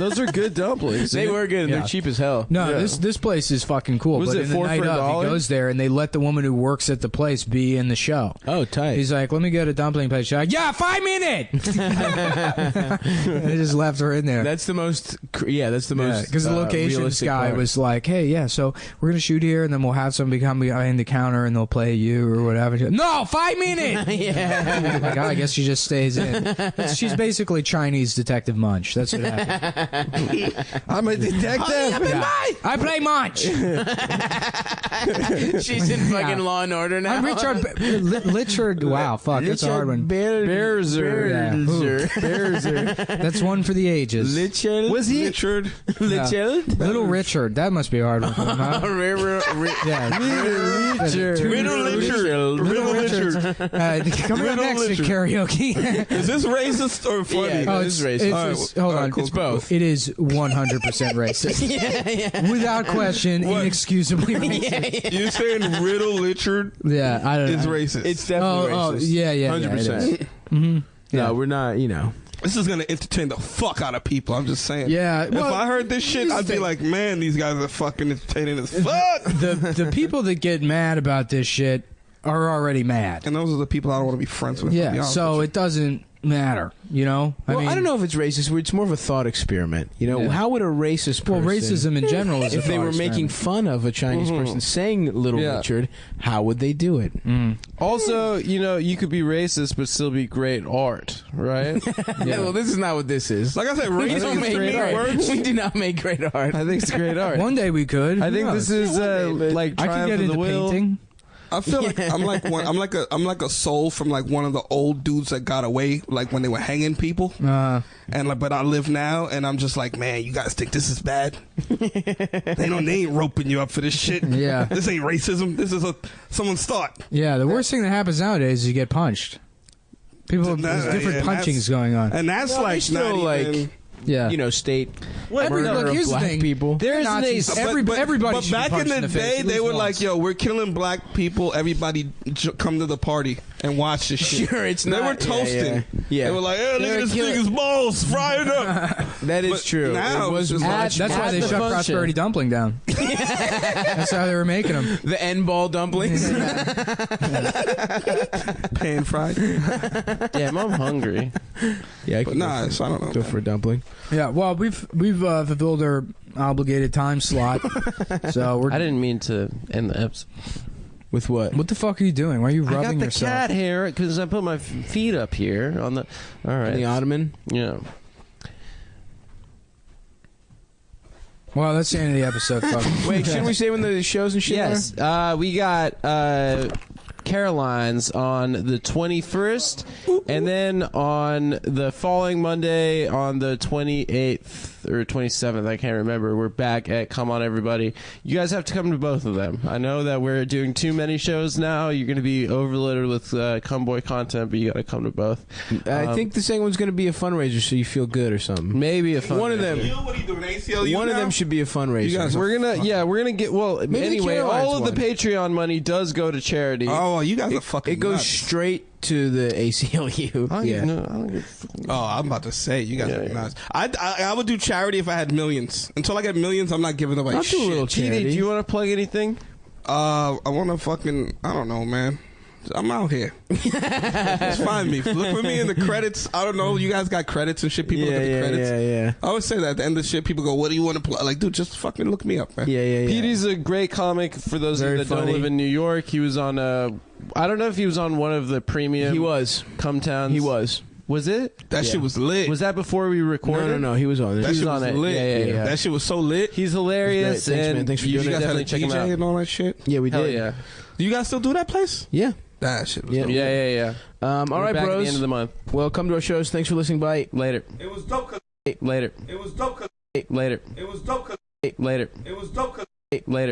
Those are good dumplings. They were good. And Yeah. They're cheap as hell. No, Yeah. this place is fucking cool. Was but it in the $4 night for of, $1? he goes there and they let the woman who works at the place be in the show. Oh, tight. He's like, let me get a dumpling place. She's like, yeah, 5 minutes. And they just left her in there. That's the most. That's the most. Because the locations realistic guy part. was like, hey, yeah, so we're going to shoot here, and then we'll have somebody come behind the counter, and they'll play you or whatever. She's like, no, 5 minutes! Yeah. Like, oh, I guess she just stays in. She's basically Chinese Detective Munch. That's what happened. I'm a detective. Yeah. I play Munch. She's in fucking Law and Order now. I'm Richard. Wow, fuck, that's a hard one. Berzer. That's one for the ages. Richard. Was he? Richard. Richard. Little Richard. That must be a hard one for him, huh? Yeah. Riddle Richard. Riddle Richard. Coming up next to karaoke. Is this racist or funny? Yeah, this is racist. Hold on. Cool, It's both. It is 100% racist. Without question, What? inexcusably racist. You're saying Riddle Richard Yeah, I don't is know. racist. It's definitely Oh, racist. yeah, 100%. Mm-hmm. No, we're not. This is gonna entertain the fuck out of people. I'm just saying. Yeah, If I heard this shit, I'd be like, man, these guys are fucking entertaining as fuck. the people that get mad about this shit are already mad. And those are the people I don't want to be friends with. to be Yeah, honest so with it doesn't matter, you know? Well, I mean, I don't know if it's racist. It's more of a thought experiment. Yeah. How would a racist person... Well, racism in general is a if they thought were making experiment. fun of a Chinese person saying Little Yeah. Richard, how would they do it? Also, you could be racist but still be great art, right? Yeah. Well, this is not what this is. Like I said, we racist don't make great great words. We do not make great art. I think it's great art. One day we could. I Who think knows? this is like I could Triumph get of the into Will. painting. I feel like I'm like a soul from like one of the old dudes that got away, like when they were hanging people. And like, but I live now, and I'm just like, man, you guys think this is bad? they ain't roping you up for this shit. Yeah. This ain't racism. This is someone's thought. Yeah, the worst thing that happens nowadays is you get punched. People, there's different and punchings that's- going on. And that's Well, like there's still, not like, even, Yeah. State Look, murder of here's the black thing. people. There's Nazis, an everybody But should be back in punched the in the face day, at they least were once. like, "Yo, we're killing black people. Everybody come to the party and watch this shit." Sure, it's they not. were toasting. Yeah. They were like, "Hey, look at this nigga's balls, fry it up." That is But true. now It was it's just much That's why more- they the shut function. Prosperity Dumpling down. That's how they were making them. the end ball dumplings. Pan fried. Damn, I'm hungry. Yeah, I But could nah, so I don't know. go for a dumpling. Yeah, well, we've fulfilled our obligated time slot, so we're. I didn't mean to end the episode. With what? What the fuck are you doing? Why are you I got rubbing the yourself? cat hair because I put my feet up here on the. All right. The ottoman? Yeah. Well, that's the end of the episode, folks. Wait, shouldn't we say when the shows and shit Yes. We got Caroline's on the 21st, and then on the following Monday on the 28th or 27th, I can't remember, we're back at Come On Everybody. You guys have to come to both of them. I know that we're doing too many shows now. You're going to be overloaded with Cum Boy content, but you got to come to both. I think the second one's going to be a fundraiser, so you feel good or something. Maybe a fundraiser. One of them. What are you doing, ACLU One now? of them should be a fundraiser. We're gonna get anyway. All of the Patreon money does go to charity. Oh, you guys are fucking. It goes nuts. straight to the ACLU. I'm about to say you guys are nuts. I would do charity if I had millions. Until I get millions, I'm not giving away I'll shit. do a little charity. Petey, do you want to plug anything? I want to fucking. I don't know, man. I'm out here. Just find me. Look for me in the credits. I don't know. You guys got credits and shit. People look at the credits. Yeah. I always say that at the end of the shit, people go, "What do you want to play?" Like, dude, just fucking look me up, man. Yeah. Petey's a great comic. For those of you that don't live in New York, he was on I don't know if he was on one of the premium. He was. Cum Towns. He was. Was it? That shit was lit. Was that before we recorded? No. He was on it. That shit on was it. lit. Yeah. That shit was so lit. He's hilarious. Thanks, man. and Thanks for You doing it. guys had a Definitely check him DJ out. and all that shit. Yeah, we Hell did. yeah. Do you guys still do that place? Yeah. That shit was dope. Yeah. All We're right, back bros. At the end of the month. Well, come to our shows. Thanks for listening. Bye. Later. It was dope. Later. It was dope. Later. It was dope. Later. It was dope. Later. It was dope. Later.